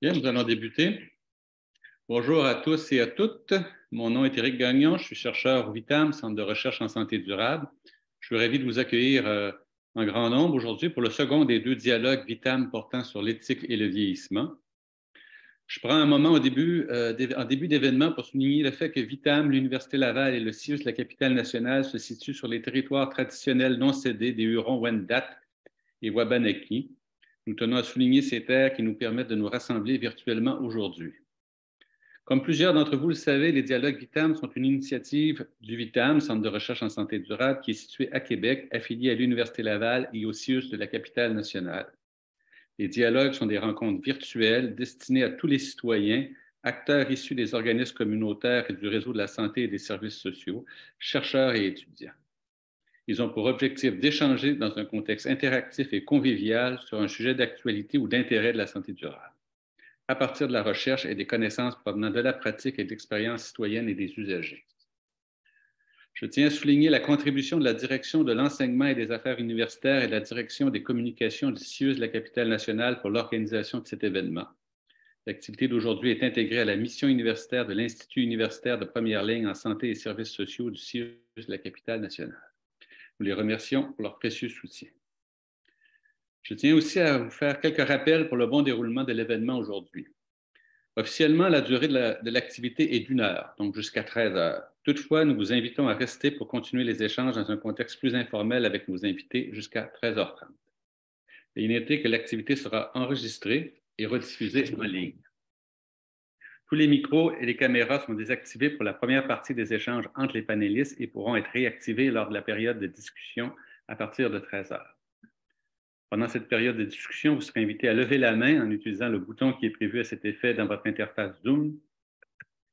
Bien, nous allons débuter. Bonjour à tous et à toutes. Mon nom est Éric Gagnon, je suis chercheur au VITAM, Centre de recherche en santé durable. Je suis ravi de vous accueillir en grand nombre aujourd'hui pour le second des deux dialogues VITAM portant sur l'éthique et le vieillissement. Je prends un moment en début d'événement pour souligner le fait que VITAM, l'Université Laval et le CIUS, la capitale nationale, se situent sur les territoires traditionnels non cédés des Hurons-Wendat et Wabanaki. Nous tenons à souligner ces terres qui nous permettent de nous rassembler virtuellement aujourd'hui. Comme plusieurs d'entre vous le savez, les dialogues VITAM sont une initiative du VITAM, Centre de recherche en santé durable, qui est situé à Québec, affilié à l'Université Laval et au CIUS de la capitale nationale. Les dialogues sont des rencontres virtuelles destinées à tous les citoyens, acteurs issus des organismes communautaires et du réseau de la santé et des services sociaux, chercheurs et étudiants. Ils ont pour objectif d'échanger dans un contexte interactif et convivial sur un sujet d'actualité ou d'intérêt de la santé durable, à partir de la recherche et des connaissances provenant de la pratique et de l'expérience citoyenne et des usagers. Je tiens à souligner la contribution de la direction de l'enseignement et des affaires universitaires et de la direction des communications du CIUS de la capitale nationale pour l'organisation de cet événement. L'activité d'aujourd'hui est intégrée à la mission universitaire de l'Institut universitaire de première ligne en santé et services sociaux du CIUS de la capitale nationale. Nous les remercions pour leur précieux soutien. Je tiens aussi à vous faire quelques rappels pour le bon déroulement de l'événement aujourd'hui. Officiellement, la durée de l'activité est d'1 heure, donc jusqu'à 13 heures. Toutefois, nous vous invitons à rester pour continuer les échanges dans un contexte plus informel avec nos invités jusqu'à 13h30. Et notez que l'activité sera enregistrée et rediffusée en ligne. Tous les micros et les caméras sont désactivés pour la première partie des échanges entre les panélistes et pourront être réactivés lors de la période de discussion à partir de 13 heures. Pendant cette période de discussion, vous serez invité à lever la main en utilisant le bouton qui est prévu à cet effet dans votre interface Zoom.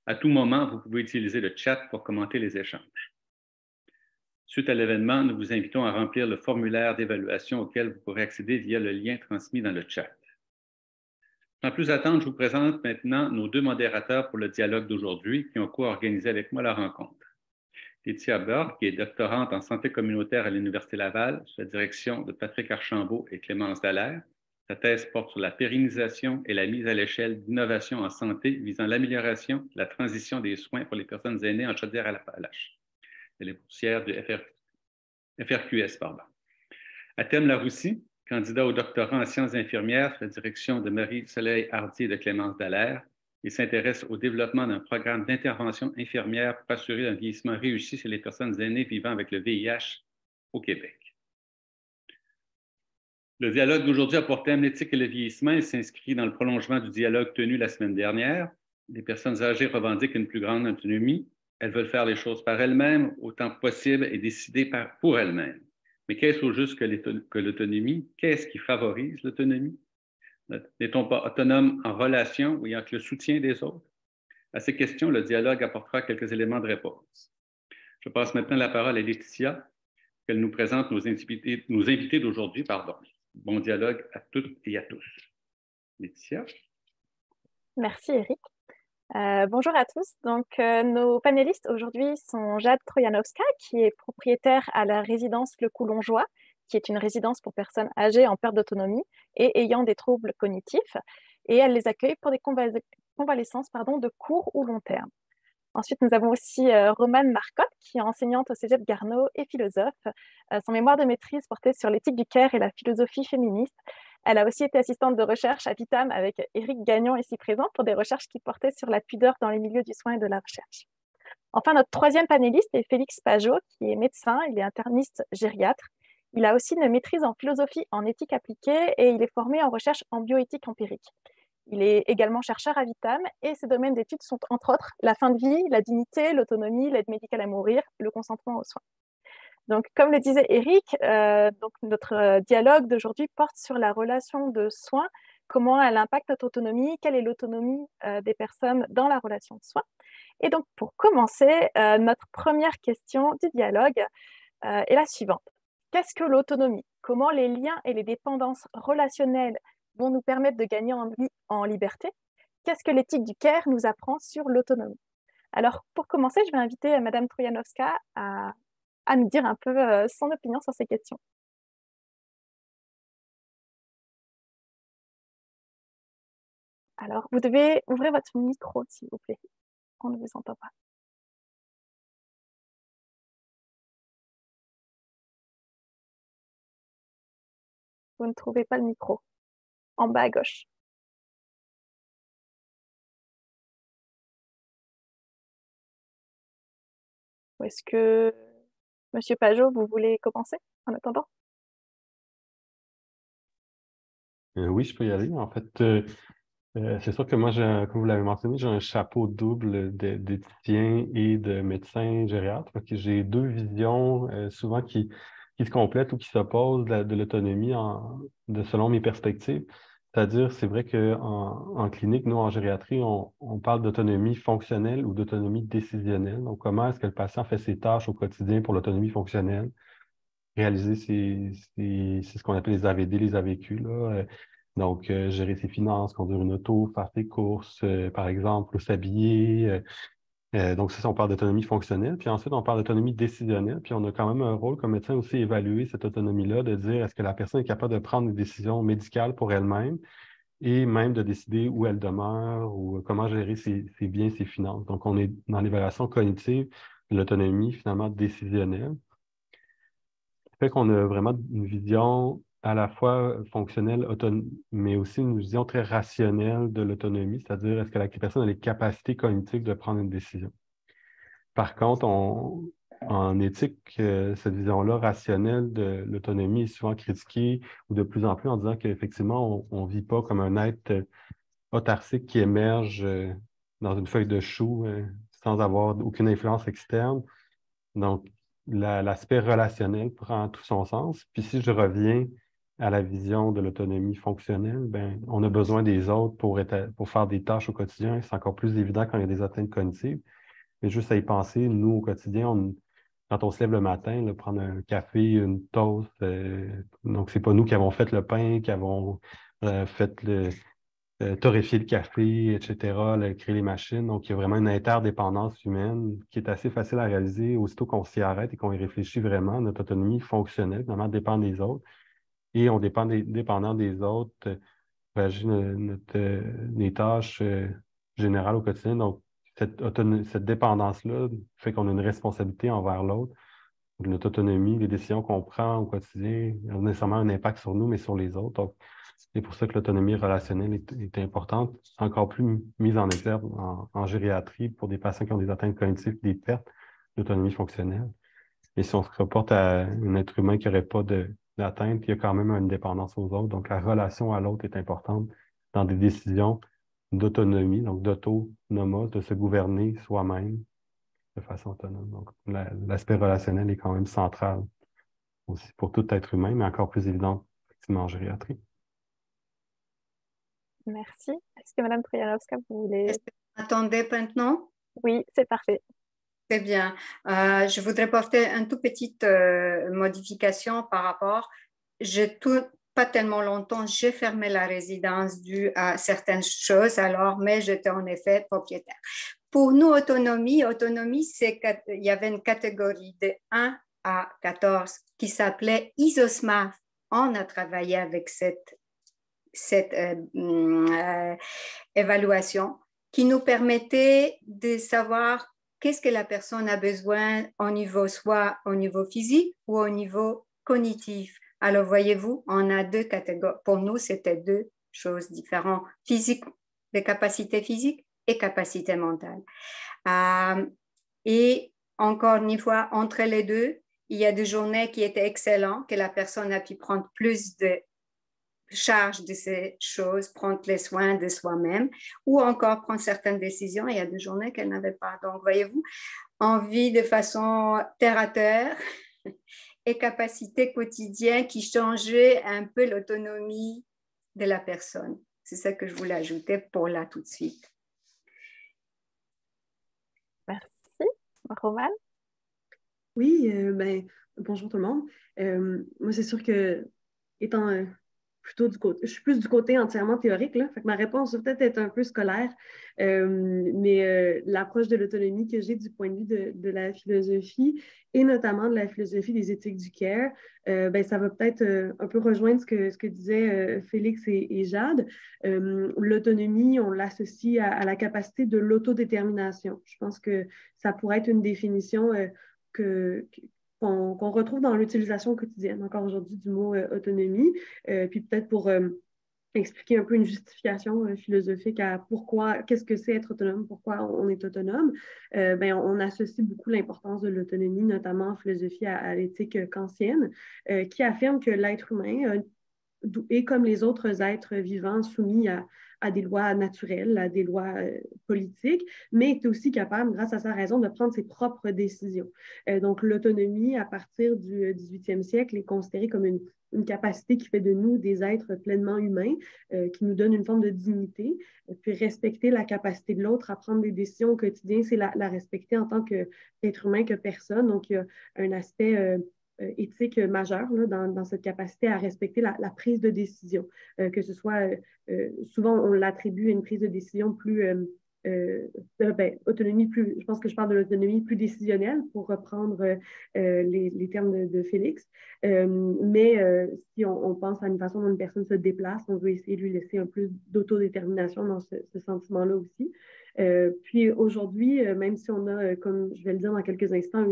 À tout moment, vous pouvez utiliser le chat pour commenter les échanges. Suite à l'événement, nous vous invitons à remplir le formulaire d'évaluation auquel vous pourrez accéder via le lien transmis dans le chat. Sans plus attendre, je vous présente maintenant nos deux modérateurs pour le dialogue d'aujourd'hui qui ont co-organisé avec moi la rencontre. Laetitia Burke, qui est doctorante en santé communautaire à l'Université Laval, sous la direction de Patrick Archambault et Clémence Dallaire. Sa thèse porte sur la pérennisation et la mise à l'échelle d'innovations en santé visant l'amélioration de la transition des soins pour les personnes aînées en Chaudière-Appalaches. Elle est boursière du FRQS. Atem Laroussi, candidat au doctorat en sciences infirmières sous la direction de Marie-Soleil Hardy et de Clémence Dallaire. Il s'intéresse au développement d'un programme d'intervention infirmière pour assurer un vieillissement réussi chez les personnes aînées vivant avec le VIH au Québec. Le dialogue d'aujourd'hui a pour thème l'éthique et le vieillissement. Il s'inscrit dans le prolongement du dialogue tenu la semaine dernière. Les personnes âgées revendiquent une plus grande autonomie. Elles veulent faire les choses par elles-mêmes, autant que possible, et décider pour elles-mêmes. Mais qu'est-ce au juste que l'autonomie? Qu'est-ce qui favorise l'autonomie? N'est-on pas autonome en relation ou ayant que le soutien des autres? À ces questions, le dialogue apportera quelques éléments de réponse. Je passe maintenant la parole à Laetitia, qu'elle nous présente nos invités d'aujourd'hui. Bon dialogue à toutes et à tous. Laetitia. Merci, Éric. Bonjour à tous. Donc, nos panélistes aujourd'hui sont Jade Trojanowska, qui est propriétaire à la résidence Le Coulongeois, qui est une résidence pour personnes âgées en perte d'autonomie et ayant des troubles cognitifs. Et elle les accueille pour des convalescences de court ou long terme. Ensuite, nous avons aussi Romane Marcotte, qui est enseignante au Cégep Garneau et philosophe. Son mémoire de maîtrise portait sur l'éthique du care et la philosophie féministe. Elle a aussi été assistante de recherche à VITAM avec Éric Gagnon ici présent pour des recherches qui portaient sur la pudeur dans les milieux du soin et de la recherche. Enfin, notre troisième panéliste est Félix Pajot, qui est médecin, il est interniste gériatre. Il a aussi une maîtrise en philosophie en éthique appliquée et il est formé en recherche en bioéthique empirique. Il est également chercheur à VITAM et ses domaines d'études sont entre autres la fin de vie, la dignité, l'autonomie, l'aide médicale à mourir, le consentement aux soins. Donc, comme le disait Éric, notre dialogue d'aujourd'hui porte sur la relation de soins, comment elle impacte notre autonomie, quelle est l'autonomie des personnes dans la relation de soins. Et donc, pour commencer, notre première question du dialogue est la suivante. Qu'est-ce que l'autonomie? Comment les liens et les dépendances relationnelles vont nous permettre de gagner en liberté? Qu'est-ce que l'éthique du care nous apprend sur l'autonomie? Alors, pour commencer, je vais inviter Madame Trojanowska à nous dire un peu son opinion sur ces questions. Alors, vous devez ouvrir votre micro, s'il vous plaît. On ne vous entend pas. Vous ne trouvez pas le micro. En bas à gauche. Ou est-ce que, Monsieur Pajot, vous voulez commencer en attendant? Oui, je peux y aller. En fait, c'est sûr que moi, comme vous l'avez mentionné, j'ai un chapeau double d'éthicien et de médecin gériatre. Fait que j'ai deux visions souvent qui se complètent ou qui s'opposent de l'autonomie selon mes perspectives. C'est-à-dire, c'est vrai qu'en clinique, nous, en gériatrie, on parle d'autonomie fonctionnelle ou d'autonomie décisionnelle. Donc, comment est-ce que le patient fait ses tâches au quotidien pour l'autonomie fonctionnelle? Réaliser c'est ce qu'on appelle les AVD, les AVQ, là. Donc, gérer ses finances, conduire une auto, faire ses courses, par exemple, ou s'habiller. Donc, ça, on parle d'autonomie fonctionnelle. Puis ensuite, on parle d'autonomie décisionnelle. Puis on a quand même un rôle comme médecin aussi évaluer cette autonomie-là, de dire est-ce que la personne est capable de prendre des décisions médicales pour elle-même et même de décider où elle demeure ou comment gérer ses biens, ses finances. Donc, on est dans l'évaluation cognitive de l'autonomie finalement décisionnelle fait qu'on a vraiment une vision à la fois fonctionnelle, mais aussi une vision très rationnelle de l'autonomie, c'est-à-dire est-ce que la personne a les capacités cognitives de prendre une décision. Par contre, en éthique, cette vision-là rationnelle de l'autonomie est souvent critiquée ou de plus en plus en disant qu'effectivement, on ne vit pas comme un être autarcique qui émerge dans une feuille de chou sans avoir aucune influence externe. Donc, l'aspect relationnel prend tout son sens. Puis si je reviens à la vision de l'autonomie fonctionnelle, ben, on a besoin des autres pour faire des tâches au quotidien. C'est encore plus évident quand il y a des atteintes cognitives. Mais juste à y penser, nous, au quotidien, quand on se lève le matin, là, prendre un café, une toast, donc c'est pas nous qui avons fait le pain, qui avons fait torréfier le café, etc., créer les machines. Donc, il y a vraiment une interdépendance humaine qui est assez facile à réaliser aussitôt qu'on s'y arrête et qu'on y réfléchit vraiment. Notre autonomie fonctionnelle, vraiment, dépend des autres. Et on dépend dépendant des autres, pour agir les tâches générales au quotidien. Donc, cette dépendance-là fait qu'on a une responsabilité envers l'autre. Notre autonomie, les décisions qu'on prend au quotidien ont nécessairement un impact sur nous, mais sur les autres. Donc, c'est pour ça que l'autonomie relationnelle est importante, encore plus mise en exergue en gériatrie pour des patients qui ont des atteintes cognitives, des pertes d'autonomie fonctionnelle. Et si on se reporte à un être humain qui n'aurait pas d'atteinte, il y a quand même une dépendance aux autres. Donc, la relation à l'autre est importante dans des décisions d'autonomie, donc d'autonomos, de se gouverner soi-même de façon autonome. Donc, l'aspect relationnel est quand même central aussi pour tout être humain, mais encore plus évident effectivement en gériatrie. Merci. Est-ce que Madame Troyanowska, vous voulez... Est-ce que vous m'entendez maintenant? Oui, c'est parfait. Très bien. Je voudrais porter une toute petite modification par rapport. Pas tellement longtemps, j'ai fermé la résidence due à certaines choses, mais j'étais en effet propriétaire. Pour nous, autonomie, il y avait une catégorie de 1 à 14 qui s'appelait ISOSMAF. On a travaillé avec cette évaluation qui nous permettait de savoir qu'est-ce que la personne a besoin soit au niveau physique ou au niveau cognitif. Alors, voyez-vous, on a deux catégories. Pour nous, c'était deux choses différentes. Physique, des capacités physiques et capacités mentales. Et encore une fois, entre les deux, il y a des journées qui étaient excellentes, que la personne a pu prendre plus de charge de ces choses, prendre les soins de soi-même ou encore prendre certaines décisions. Il y a des journées qu'elle n'avait pas. Donc, voyez-vous, on vit de façon terre à terre et capacité quotidienne qui changeait un peu l'autonomie de la personne. C'est ça que je voulais ajouter pour là tout de suite. Merci. Romane? Oui, bonjour tout le monde. Moi, c'est sûr que, étant je suis plus du côté entièrement théorique, là. Fait que ma réponse va peut-être être un peu scolaire, mais l'approche de l'autonomie que j'ai du point de vue de la philosophie et notamment de la philosophie des éthiques du care, ben, ça va peut-être un peu rejoindre ce que disaient Félix et Jade. L'autonomie, on l'associe à la capacité de l'autodétermination. Je pense que ça pourrait être une définition qu'on retrouve dans l'utilisation quotidienne, encore aujourd'hui, du mot autonomie. Puis peut-être pour expliquer un peu une justification philosophique à pourquoi, qu'est-ce que c'est être autonome, pourquoi on est autonome, ben, on associe beaucoup l'importance de l'autonomie, notamment en philosophie à l'éthique kantienne, qui affirme que l'être humain est comme les autres êtres vivants soumis à des lois naturelles, à des lois politiques, mais est aussi capable, grâce à sa raison, de prendre ses propres décisions. Donc, l'autonomie, à partir du 18e siècle, est considérée comme une capacité qui fait de nous des êtres pleinement humains, qui nous donne une forme de dignité. Puis respecter la capacité de l'autre à prendre des décisions au quotidien, c'est la respecter en tant qu'être humain, que personne. Donc, il y a un aspect éthique majeur là, dans cette capacité à respecter la prise de décision, que ce soit, souvent on l'attribue à une prise de décision plus, autonomie plus, je pense que je parle de l'autonomie plus décisionnelle pour reprendre les termes de Félix, mais si on pense à une façon dont une personne se déplace, on veut essayer de lui laisser un peu d'autodétermination dans ce sentiment-là aussi. Puis aujourd'hui, même si on a, comme je vais le dire dans quelques instants,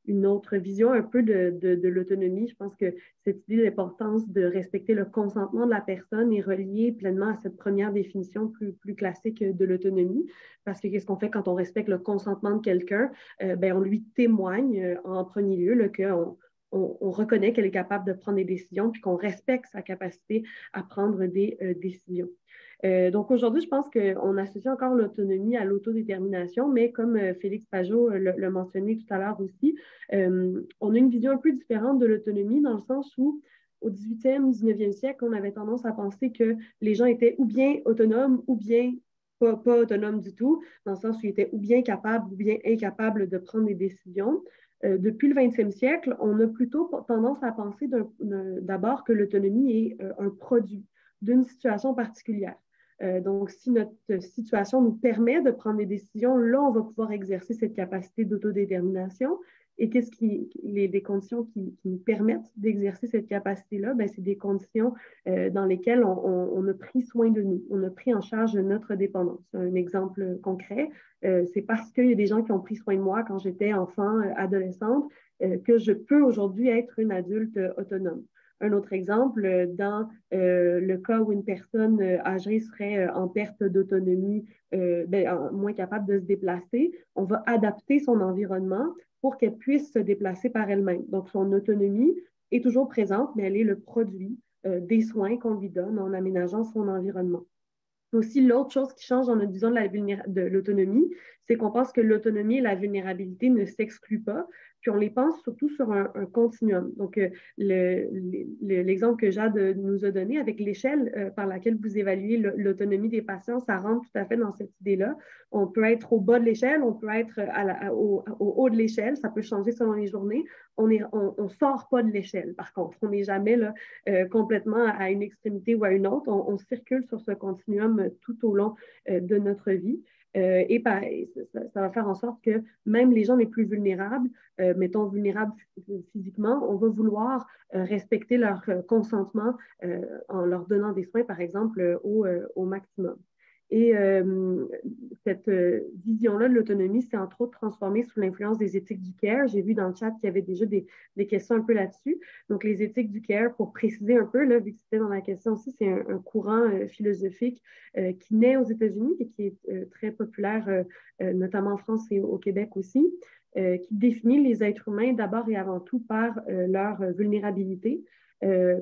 une autre vision un peu de l'autonomie. Je pense que cette idée de l'importance de respecter le consentement de la personne est reliée pleinement à cette première définition plus classique de l'autonomie. Parce que qu'est-ce qu'on fait quand on respecte le consentement de quelqu'un? Ben, on lui témoigne en premier lieu qu'on on reconnaît qu'elle est capable de prendre des décisions puis qu'on respecte sa capacité à prendre des décisions. Donc aujourd'hui, je pense qu'on associe encore l'autonomie à l'autodétermination, mais comme Félix Pajot l'a mentionné tout à l'heure aussi, on a une vision un peu différente de l'autonomie dans le sens où au 18e, 19e siècle, on avait tendance à penser que les gens étaient ou bien autonomes ou bien pas autonomes du tout, dans le sens où ils étaient ou bien capables ou bien incapables de prendre des décisions. Depuis le 20e siècle, on a plutôt tendance à penser d'abord que l'autonomie est un produit d'une situation particulière. Donc, si notre situation nous permet de prendre des décisions, là, on va pouvoir exercer cette capacité d'autodétermination. Et qu'est-ce les conditions qui nous permettent d'exercer cette capacité-là? Ben, c'est des conditions dans lesquelles on a pris soin de nous, on a pris en charge notre dépendance. Un exemple concret, c'est parce qu'il y a des gens qui ont pris soin de moi quand j'étais enfant, adolescente, que je peux aujourd'hui être une adulte autonome. Un autre exemple, dans le cas où une personne âgée serait en perte d'autonomie, moins capable de se déplacer, on va adapter son environnement pour qu'elle puisse se déplacer par elle-même. Donc, son autonomie est toujours présente, mais elle est le produit des soins qu'on lui donne en aménageant son environnement. Aussi, l'autre chose qui change dans notre vision de l'autonomie, c'est qu'on pense que l'autonomie et la vulnérabilité ne s'excluent pas, puis on les pense surtout sur un continuum. Donc, l'exemple que Jade nous a donné avec l'échelle par laquelle vous évaluez l'autonomie des patients, ça rentre tout à fait dans cette idée-là. On peut être au bas de l'échelle, on peut être au haut de l'échelle, ça peut changer selon les journées. On ne sort pas de l'échelle, par contre. On n'est jamais là, complètement à une extrémité ou à une autre. On circule sur ce continuum tout au long de notre vie. Et ça va faire en sorte que même les gens les plus vulnérables, mettons vulnérables physiquement, on va vouloir respecter leur consentement en leur donnant des soins, par exemple, au maximum. Et cette vision-là de l'autonomie s'est entre autres transformée sous l'influence des éthiques du care. J'ai vu dans le chat qu'il y avait déjà des questions un peu là-dessus. Donc, les éthiques du care, pour préciser un peu, là, vu que c'était dans la question aussi, c'est un courant philosophique qui naît aux États-Unis et qui est très populaire, notamment en France et au Québec aussi, qui définit les êtres humains d'abord et avant tout par leur vulnérabilité,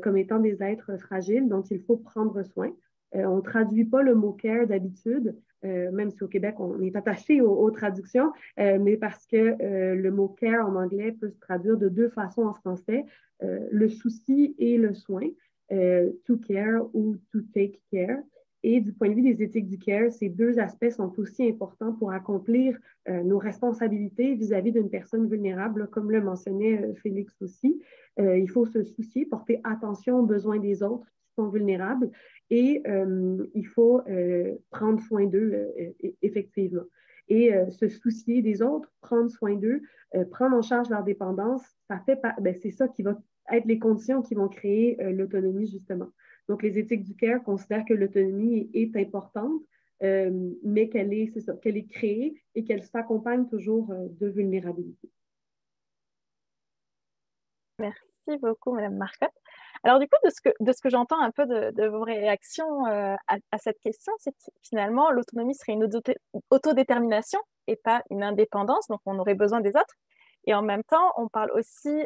comme étant des êtres fragiles dont il faut prendre soin. On ne traduit pas le mot care d'habitude, même si au Québec, on est attaché aux traductions, mais parce que le mot care en anglais peut se traduire de deux façons en français, le souci et le soin, to care ou to take care. Et du point de vue des éthiques du care, ces deux aspects sont aussi importants pour accomplir nos responsabilités vis-à-vis d'une personne vulnérable, comme le mentionnait Félix aussi. Il faut se soucier, porter attention aux besoins des autres sont vulnérables et il faut prendre soin d'eux effectivement. Et se soucier des autres, prendre soin d'eux, prendre en charge leur dépendance, c'est ça qui va être les conditions qui vont créer l'autonomie, justement. Donc, les éthiques du care considèrent que l'autonomie est importante, mais qu'elle est créée et qu'elle s'accompagne toujours de vulnérabilité. Merci beaucoup, Madame Marcotte. Alors, du coup, de ce que j'entends un peu de vos réactions à cette question, c'est que finalement, l'autonomie serait une autodétermination et pas une indépendance, donc on aurait besoin des autres. Et en même temps, on parle aussi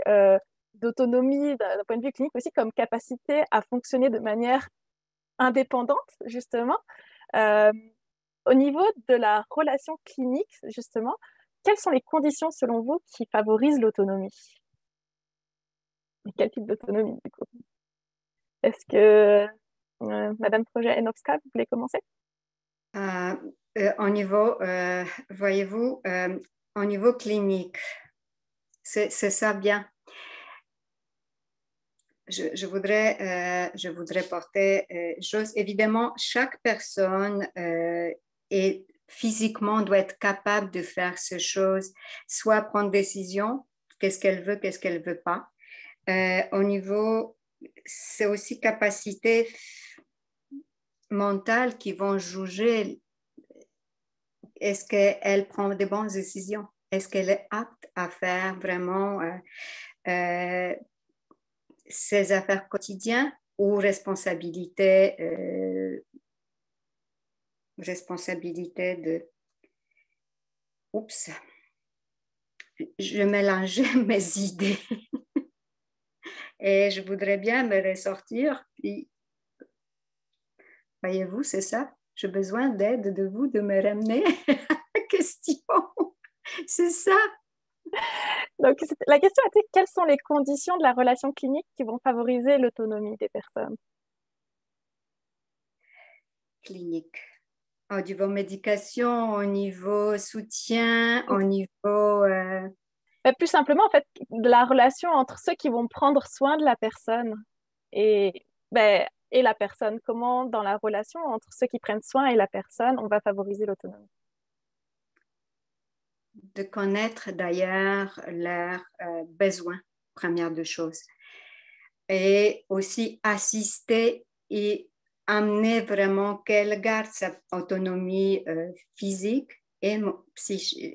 d'autonomie d'un point de vue clinique aussi comme capacité à fonctionner de manière indépendante, justement. Au niveau de la relation clinique, justement, quelles sont les conditions, selon vous, qui favorisent l'autonomie? Et quel type d'autonomie, du coup? Est-ce que Madame Trojanowska, vous voulez commencer? Voyez-vous, au niveau clinique, c'est ça bien. Je voudrais porter chose. Évidemment, chaque personne physiquement doit être capable de faire ces choses, soit prendre décision, qu'est-ce qu'elle veut pas. Au niveau, c'est aussi capacité mentale qui vont juger est-ce qu'elle prend des bonnes décisions, est-ce qu'elle est apte à faire vraiment ses affaires quotidiennes ou responsabilité de... Oups, je mélangeais mes idées et je voudrais bien me ressortir. Puis, voyez-vous, c'est ça. J'ai besoin d'aide de vous de me ramener à la question. C'est ça. Donc, la question était quelles sont les conditions de la relation clinique qui vont favoriser l'autonomie des personnes? Clinique. Au niveau médication, au niveau soutien, au niveau... Plus simplement, en fait, de la relation entre ceux qui vont prendre soin de la personne et la personne. Comment, dans la relation entre ceux qui prennent soin et la personne, on va favoriser l'autonomie? De connaître d'ailleurs leurs besoins, première des choses. Et aussi assister et amener vraiment qu'elle garde sa autonomie physique et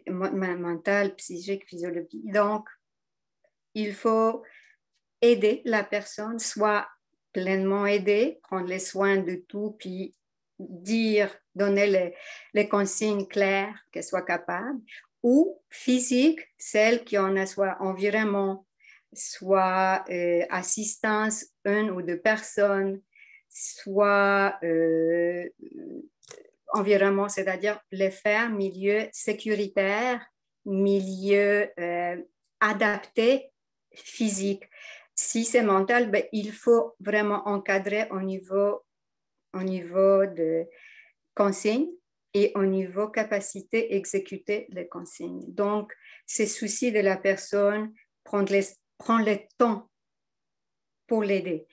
mentale, psychique, physiologique. Donc, il faut aider la personne, soit pleinement aider, prendre les soins de tout, puis donner les consignes claires qu'elle soit capable, ou physique, celle qui en a soit environnement, soit assistance, une ou deux personnes, soit environnement, c'est-à-dire les faire milieu sécuritaire, milieu adapté, physique. Si c'est mental, ben, il faut vraiment encadrer au niveau de consignes et au niveau capacité exécuter les consignes. Donc, c'est souci de la personne, prendre le temps pour l'aider,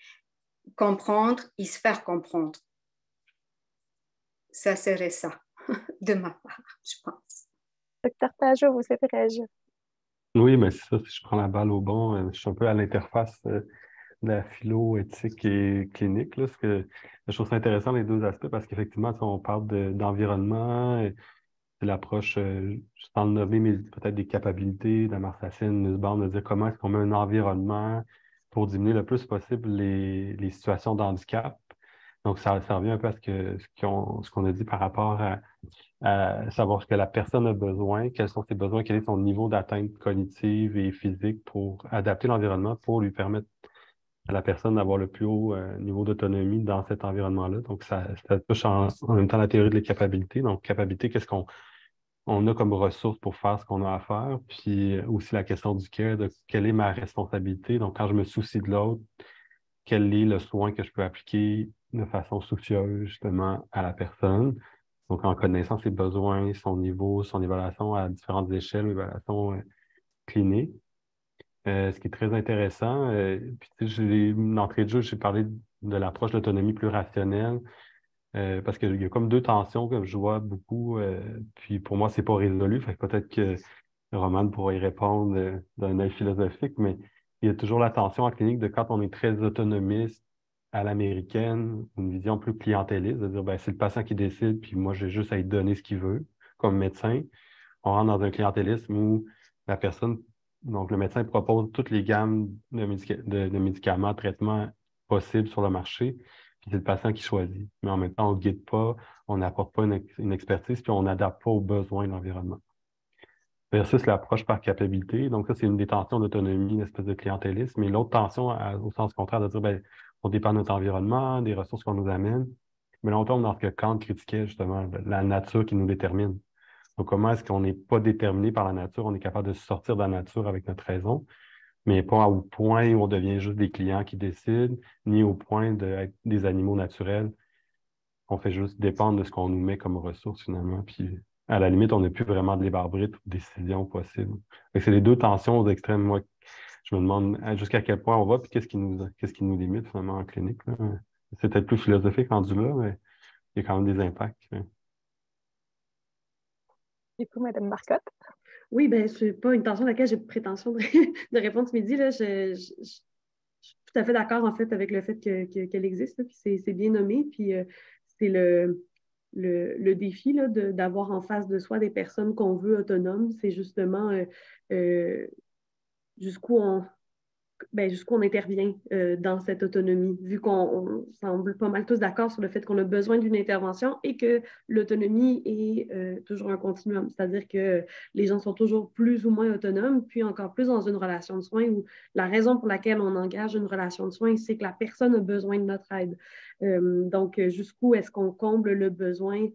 comprendre et se faire comprendre. Ça serait ça, de ma part, je pense. Docteur Pajot, vous souhaitez réagir? Oui, mais c'est ça, si je prends la balle au bon, je suis un peu à l'interface de la philo, éthique et clinique. Là, parce que je trouve ça intéressant les deux aspects parce qu'effectivement, on parle d'environnement, c'est l'approche, sans le nommer, mais peut-être des capacités d'Amartya-Sen, Nussbaum, de dire comment est-ce qu'on met un environnement pour diminuer le plus possible les situations de handicap. Donc, ça revient un peu à ce qu'on a dit par rapport à savoir ce que la personne a besoin, quels sont ses besoins, quel est son niveau d'atteinte cognitive et physique pour adapter l'environnement pour lui permettre à la personne d'avoir le plus haut niveau d'autonomie dans cet environnement-là. Donc, ça touche en même temps la théorie de la capacité. Donc, capacité, qu'est-ce qu'on a comme ressources pour faire ce qu'on a à faire? Puis aussi la question du care, de quelle est ma responsabilité? Donc, quand je me soucie de l'autre, quel est le soin que je peux appliquer de façon soucieuse justement à la personne? Donc, en connaissant ses besoins, son niveau, son évaluation à différentes échelles, évaluation clinique. ce qui est très intéressant. Puis, tu sais, d'entrée de jeu, j'ai parlé de l'approche d'autonomie plus rationnelle, parce qu'il y a comme deux tensions que je vois beaucoup. Puis pour moi, c'est pas résolu. Fait que peut-être que Romane pourra y répondre d'un œil philosophique, mais il y a toujours la tension en clinique de quand on est très autonomiste à l'américaine, une vision plus clientéliste, de dire ben, c'est le patient qui décide, puis moi j'ai juste à lui donner ce qu'il veut comme médecin. On rentre dans un clientélisme où la personne, donc le médecin propose toutes les gammes de médicaments, traitements possibles sur le marché, puis c'est le patient qui choisit. Mais en même temps, on ne guide pas, on n'apporte pas une expertise, puis on n'adapte pas aux besoins de l'environnement. Versus l'approche par capacité. Donc, ça, c'est une des tensions d'autonomie, une espèce de clientélisme. Mais l'autre tension, au sens contraire, de dire, ben, on dépend de notre environnement, des ressources qu'on nous amène. Mais là, on tombe dans ce que Kant critiquait, justement, la nature qui nous détermine. Donc, comment est-ce qu'on n'est pas déterminé par la nature? On est capable de sortir de la nature avec notre raison, mais pas au point où on devient juste des clients qui décident, ni au point d'être des animaux naturels. On fait juste dépendre de ce qu'on nous met comme ressources, finalement. Puis, à la limite, on n'a plus vraiment de libre arbitre ou de décision possible. C'est les deux tensions aux extrêmes. Moi, je me demande jusqu'à quel point on va, puis qu'est-ce qui nous limite, finalement, en clinique, là. C'est peut-être plus philosophique rendu là, mais il y a quand même des impacts. Du coup, Madame Marcotte. Oui, ben, ce n'est pas une tension à laquelle j'ai prétention de, de répondre ce midi. Là. Je suis tout à fait d'accord, en fait, avec le fait qu'elle existe, là, puis c'est bien nommé. Puis c'est le défi là, d'avoir en face de soi des personnes qu'on veut autonomes. C'est justement jusqu'où on intervient dans cette autonomie, vu qu'on semble pas mal tous d'accord sur le fait qu'on a besoin d'une intervention et que l'autonomie est toujours un continuum, c'est-à-dire que les gens sont toujours plus ou moins autonomes, puis encore plus dans une relation de soins où la raison pour laquelle on engage une relation de soins, c'est que la personne a besoin de notre aide. Donc, jusqu'où est-ce qu'on comble le besoin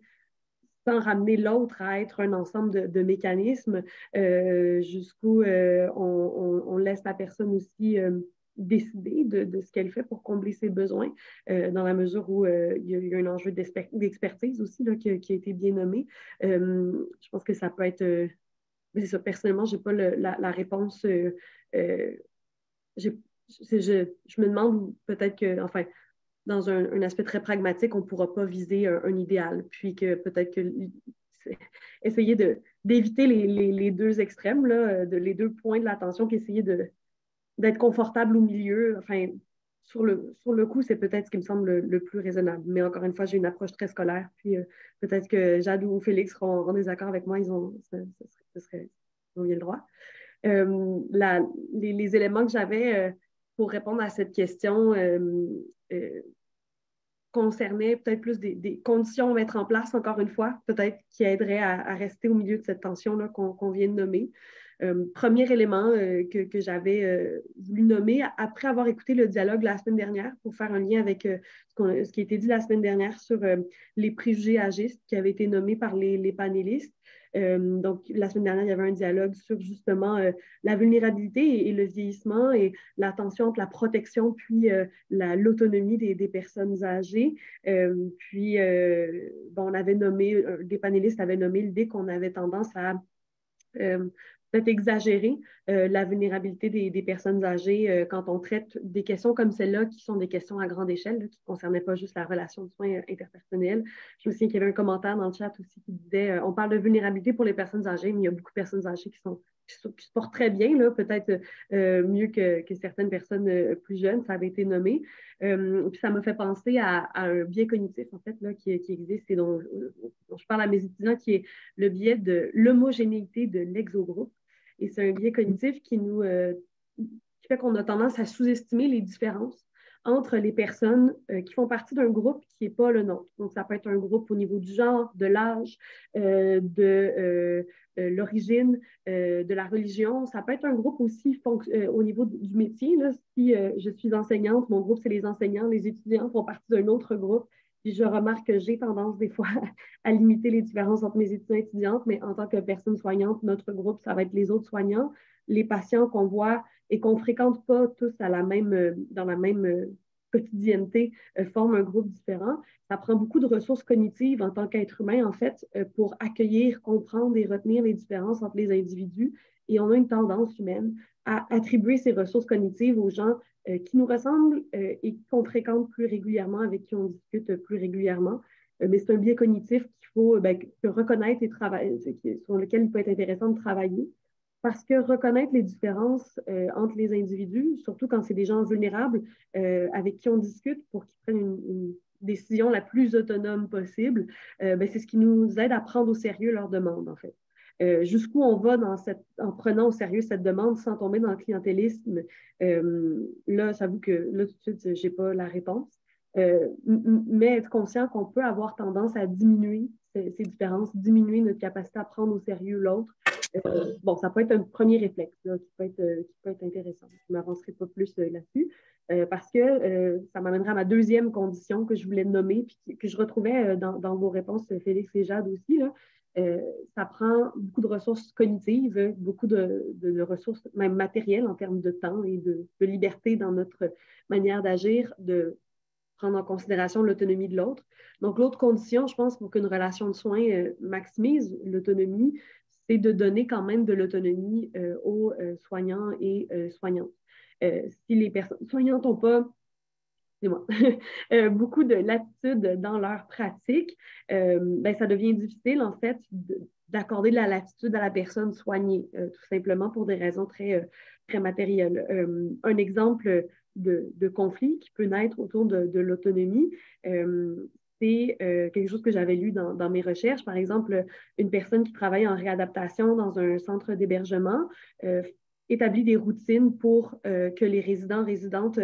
sans ramener l'autre à être un ensemble de mécanismes, jusqu'où on laisse la personne aussi décider de ce qu'elle fait pour combler ses besoins, dans la mesure où il y a un enjeu d'expertise aussi là, qui a été bien nommé. Je pense que ça peut être... c'est ça, personnellement, je n'ai pas la réponse. Je me demande peut-être que, enfin, dans un aspect très pragmatique, on ne pourra pas viser un idéal. Puis que peut-être que essayer d'éviter les deux extrêmes, là, les deux points de l'attention, puis essayer d'être confortable au milieu. Enfin, sur le coup, c'est peut-être ce qui me semble le plus raisonnable. Mais encore une fois, j'ai une approche très scolaire. Puis peut-être que Jade ou Félix seront en désaccord avec moi. Ils ont bien le droit. Les éléments que j'avais pour répondre à cette question concernait peut-être plus des conditions à mettre en place, encore une fois, peut-être qui aideraient à rester au milieu de cette tension-là qu'on vient de nommer. Premier élément que j'avais voulu nommer, après avoir écouté le dialogue la semaine dernière, pour faire un lien avec ce qui a été dit la semaine dernière sur les préjugés agistes qui avaient été nommés par les panélistes. Donc, la semaine dernière, il y avait un dialogue sur justement la vulnérabilité et le vieillissement et la tension entre la protection puis l'autonomie des personnes âgées. Puis, on avait nommé, des panélistes avaient nommé l'idée qu'on avait tendance à peut-être exagérer la vulnérabilité des personnes âgées quand on traite des questions comme celle-là, qui sont des questions à grande échelle, là, qui ne concernaient pas juste la relation de soins interpersonnelle. Je me souviens qu'il y avait un commentaire dans le chat aussi qui disait on parle de vulnérabilité pour les personnes âgées, mais il y a beaucoup de personnes âgées qui se portent très bien, peut-être mieux que certaines personnes plus jeunes, ça avait été nommé. Puis ça m'a fait penser à un biais cognitif, en fait, là, qui existe et dont je parle à mes étudiants, qui est le biais de l'homogénéité de l'exogroupe. Et c'est un biais cognitif qui fait qu'on a tendance à sous-estimer les différences entre les personnes qui font partie d'un groupe qui n'est pas le nôtre. Donc, ça peut être un groupe au niveau du genre, de l'âge, de l'origine, de la religion. Ça peut être un groupe aussi au niveau du métier. Là. Si je suis enseignante, mon groupe, c'est les enseignants, les étudiants font partie d'un autre groupe. Puis je remarque que j'ai tendance des fois à limiter les différences entre mes étudiants et étudiantes, mais en tant que personne soignante, notre groupe, ça va être les autres soignants, les patients qu'on voit et qu'on ne fréquente pas tous dans la même quotidienneté, forment un groupe différent. Ça prend beaucoup de ressources cognitives en tant qu'être humain, en fait, pour accueillir, comprendre et retenir les différences entre les individus. Et on a une tendance humaine à attribuer ces ressources cognitives aux gens qui nous ressemblent et qu'on fréquente plus régulièrement, avec qui on discute plus régulièrement. Mais c'est un biais cognitif qu'il faut reconnaître et travailler, sur lequel il peut être intéressant de travailler. Parce que reconnaître les différences entre les individus, surtout quand c'est des gens vulnérables avec qui on discute pour qu'ils prennent une décision la plus autonome possible, c'est ce qui nous aide à prendre au sérieux leurs demandes, en fait. Jusqu'où on va en prenant au sérieux cette demande sans tomber dans le clientélisme, là, j'avoue que là, tout de suite, je n'ai pas la réponse. Mais être conscient qu'on peut avoir tendance à diminuer ces différences, diminuer notre capacité à prendre au sérieux l'autre. Bon, ça peut être un premier réflexe là, qui peut être intéressant. Je ne m'avancerai pas plus là-dessus parce que ça m'amènera à ma deuxième condition que je voulais nommer puis que je retrouvais dans vos réponses, Félix et Jade aussi. Là. Ça prend beaucoup de ressources cognitives, beaucoup de ressources même matérielles en termes de temps et de liberté dans notre manière d'agir, de prendre en considération l'autonomie de l'autre. Donc, l'autre condition, je pense, pour qu'une relation de soins maximise l'autonomie, c'est de donner quand même de l'autonomie aux soignants et soignantes. Si les personnes soignantes n'ont pas beaucoup de latitude dans leur pratique, ça devient difficile, en fait, d'accorder de la latitude à la personne soignée, tout simplement pour des raisons très, très matérielles. Un exemple de conflit qui peut naître autour de l'autonomie, c'est quelque chose que j'avais lu dans mes recherches. Par exemple, une personne qui travaille en réadaptation dans un centre d'hébergement établit des routines pour que les résidents-résidentes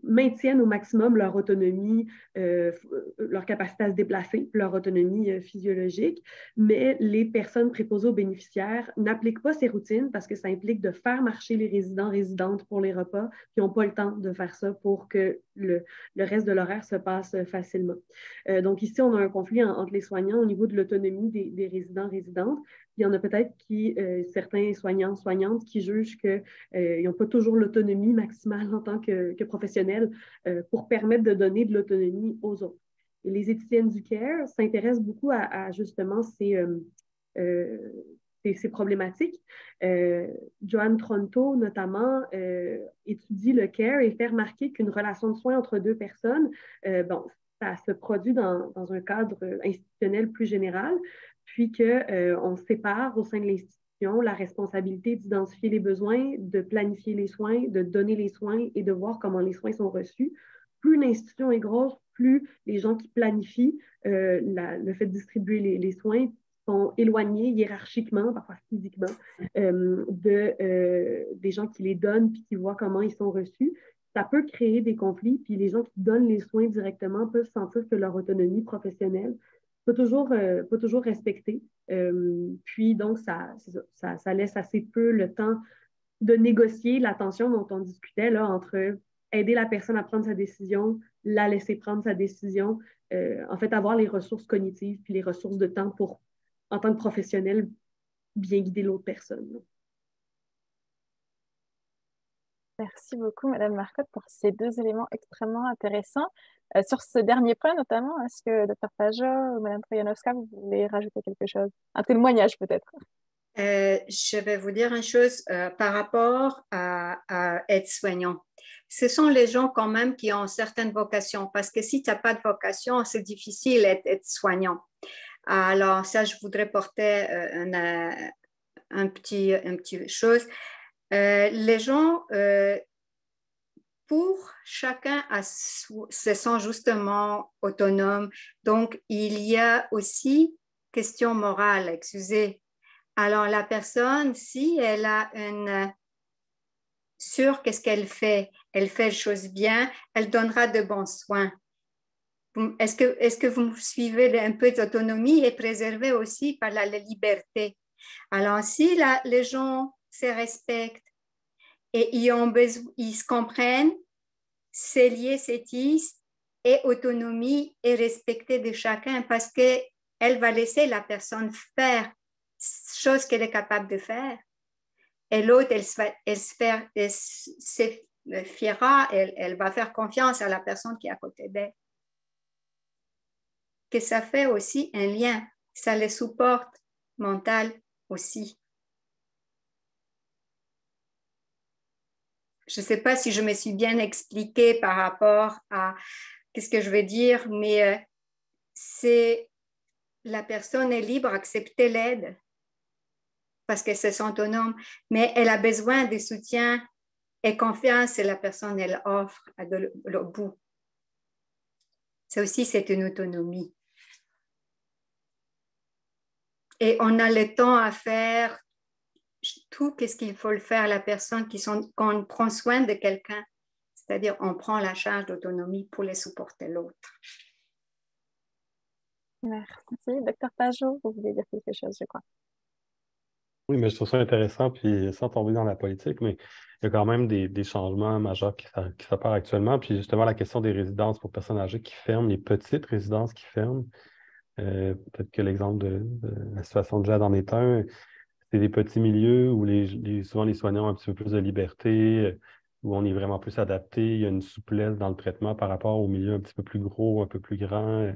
maintiennent au maximum leur autonomie, leur capacité à se déplacer, leur autonomie physiologique, mais les personnes préposées aux bénéficiaires n'appliquent pas ces routines parce que ça implique de faire marcher les résidents-résidentes pour les repas, qui n'ont pas le temps de faire ça pour que le reste de l'horaire se passe facilement. Donc ici, on a un conflit entre les soignants au niveau de l'autonomie des résidents-résidentes. Il y en a peut-être certains soignants, soignantes qui jugent qu'ils n'ont pas toujours l'autonomie maximale en tant que professionnels pour permettre de donner de l'autonomie aux autres. Et les éthiciennes du care s'intéressent beaucoup à justement ces problématiques. Joanne Tronto, notamment, étudie le care et fait remarquer qu'une relation de soins entre deux personnes, ça se produit dans un cadre institutionnel plus général, puis qu'on sépare au sein de l'institution la responsabilité d'identifier les besoins, de planifier les soins, de donner les soins et de voir comment les soins sont reçus. Plus l'institution est grosse, plus les gens qui planifient le fait de distribuer les soins sont éloignés hiérarchiquement, parfois physiquement, des gens qui les donnent puis qui voient comment ils sont reçus. Ça peut créer des conflits, puis les gens qui donnent les soins directement peuvent sentir que leur autonomie professionnelle pas toujours respectée. Puis donc, ça laisse assez peu le temps de négocier la tension dont on discutait là, entre aider la personne à prendre sa décision, la laisser prendre sa décision, en fait, avoir les ressources cognitives puis les ressources de temps pour, en tant que professionnel, bien guider l'autre personne. Merci beaucoup, Madame Marcotte, pour ces deux éléments extrêmement intéressants. Sur ce dernier point, notamment, est-ce que Dr. Paja ou Madame Troyanovska, vous voulez rajouter quelque chose? Un témoignage, peut-être? Je vais vous dire une chose par rapport à être soignant. Ce sont les gens quand même qui ont certaines vocations, parce que si tu n'as pas de vocation, c'est difficile d'être soignant. Alors ça, je voudrais porter un petit chose. Les gens, pour chacun se sent justement autonome. Donc, il y a aussi question morale, excusez. Alors, la personne, si elle a sur qu'est-ce qu'elle fait les choses bien, elle donnera de bons soins. Est-ce que vous me suivez? Un peu d'autonomie est préservée aussi par la liberté. Alors, si les gens se respectent et ils se comprennent, c'est lié, c'est et autonomie et respecter de chacun parce qu'elle va laisser la personne faire chose qu'elle est capable de faire. Et l'autre, elle se fiera, elle va faire confiance à la personne qui est à côté d'elle. Que ça fait aussi un lien, ça le supporte mental aussi. je ne sais pas si je me suis bien expliquée par rapport à qu'est-ce que je veux dire, mais c'est la personne est libre d'accepter l'aide parce que c'est son autonome, mais elle a besoin de soutien et confiance et la personne, elle offre au bout. Ça aussi, c'est une autonomie. Et on a le temps à faire tout ce qu'il faut le faire, la personne quand on prend soin de quelqu'un, c'est-à-dire on prend la charge d'autonomie pour les supporter l'autre. Merci. Docteur Pajot, vous voulez dire quelque chose, je crois. Oui, mais je trouve ça intéressant, puis sans tomber dans la politique, mais il y a quand même des changements majeurs qui s'opèrent actuellement. Puis justement, la question des résidences pour personnes âgées qui ferment, les petites résidences qui ferment, peut-être que l'exemple de la situation de Jade en est un. C'est des petits milieux où souvent les soignants ont un petit peu plus de liberté, où on est vraiment plus adapté. Il y a une souplesse dans le traitement par rapport aux milieux un petit peu plus gros, un peu plus grands,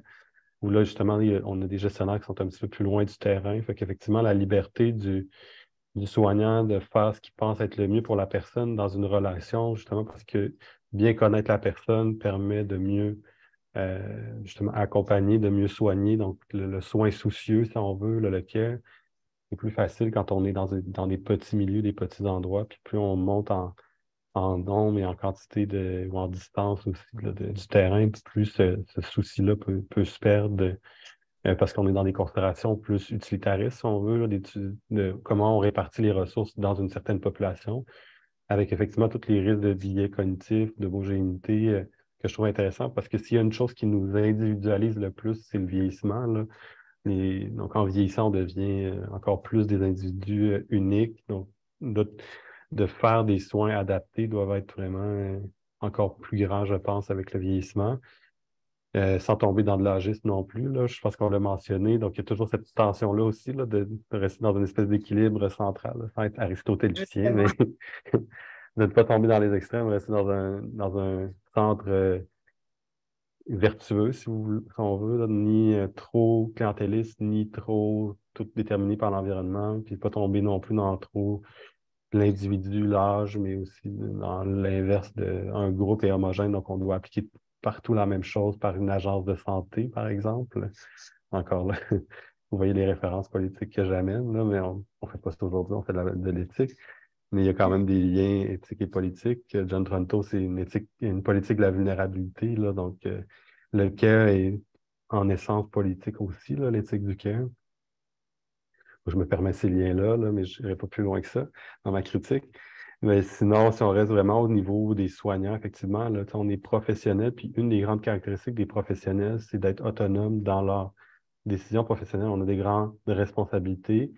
où là, justement, on a des gestionnaires qui sont un petit peu plus loin du terrain. Fait qu'effectivement, la liberté du soignant de faire ce qu'il pense être le mieux pour la personne dans une relation, justement, parce que bien connaître la personne permet de mieux justement accompagner, de mieux soigner. Donc, le soin soucieux, si on veut, le care. C'est plus facile quand on est dans des petits milieux, des petits endroits, puis plus on monte en nombre et en quantité ou en distance aussi là, du terrain, puis plus ce souci-là peut se perdre parce qu'on est dans des considérations plus utilitaristes, si on veut, là, de comment on répartit les ressources dans une certaine population, avec effectivement tous les risques de biais cognitifs, de homogénéité, que je trouve intéressant, parce que s'il y a une chose qui nous individualise le plus, c'est le vieillissement, là. Donc, en vieillissant, on devient encore plus des individus uniques. Donc, de faire des soins adaptés doivent être vraiment encore plus grands, je pense, avec le vieillissement, sans tomber dans de l'agisme non plus. Là, je pense qu'on l'a mentionné. Donc, il y a toujours cette tension-là aussi là, de rester dans une espèce d'équilibre central, là, sans être aristotélicien, mais de ne pas tomber dans les extrêmes, rester dans un centre vertueux, si on veut, là, ni trop clientéliste, ni trop tout déterminé par l'environnement, puis pas tomber non plus dans trop l'individu, l'âge, mais aussi dans l'inverse d'un groupe est homogène, donc on doit appliquer partout la même chose par une agence de santé, par exemple. Encore là, vous voyez les références politiques que j'amène, là, mais on ne fait pas ça aujourd'hui, on fait de l'éthique. Mais il y a quand même des liens éthiques et politiques. John Tronto, c'est une politique de la vulnérabilité, là, donc le care est en essence politique aussi, là, l'éthique du care. Je me permets ces liens-là, là, mais je n'irai pas plus loin que ça dans ma critique. Mais sinon, si on reste vraiment au niveau des soignants, effectivement, là, on est professionnel, puis une des grandes caractéristiques des professionnels, c'est d'être autonome dans leurs décisions professionnelles. On a des grandes responsabilités,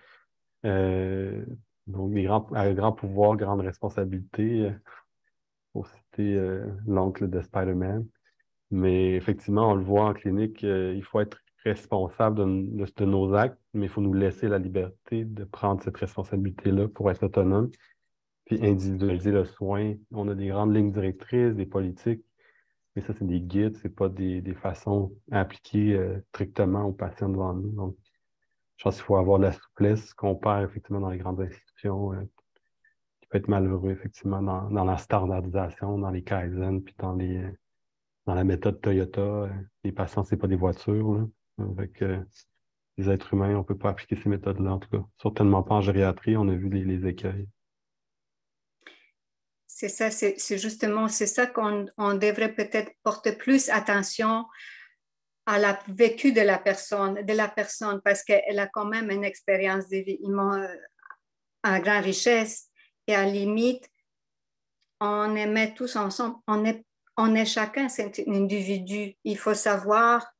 donc à grand pouvoir, grande responsabilité, pour citer l'oncle de Spider-Man. Mais effectivement, on le voit en clinique, il faut être responsable de nos actes, mais il faut nous laisser la liberté de prendre cette responsabilité-là pour être autonome, puis individualiser le soin. On a des grandes lignes directrices, des politiques, mais ça, c'est des guides, c'est pas des façons à appliquer strictement aux patients devant nous. Donc, je pense qu'il faut avoir de la souplesse qu'on perd effectivement dans les grandes institutions, qui peut être malheureux effectivement dans la standardisation, dans les Kaizen, puis dans la méthode Toyota, les patients, c'est pas des voitures, là. Avec les êtres humains, on peut pas appliquer ces méthodes-là, en tout cas. Certainement pas en gériatrie, on a vu les écueils. C'est ça, c'est justement, c'est ça qu'on devrait peut-être porter plus attention à la vécu de la personne, parce qu'elle a quand même une expérience de vie à grande richesse et à la limite, on est met tous ensemble, on est chacun, c'est un individu. Il faut savoir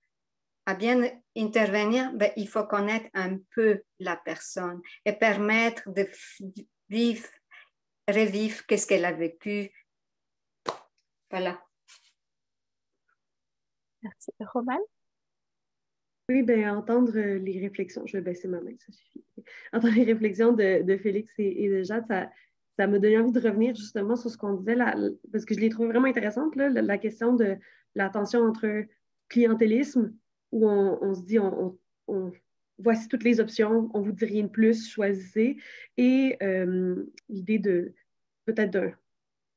à bien intervenir, ben, il faut connaître un peu la personne et permettre de revivre qu'est-ce qu'elle a vécu. Voilà. Merci. Romane? Oui, bien, entendre les réflexions, je vais baisser ma main, ça suffit. Entendre les réflexions de Félix et de Jade, ça m'a donné envie de revenir justement sur ce qu'on disait, là, parce que je l'ai trouvé vraiment intéressante, là, la question de la tension entre clientélisme, où on se dit, voici toutes les options, on vous dit rien de plus, choisissez, et l'idée de peut-être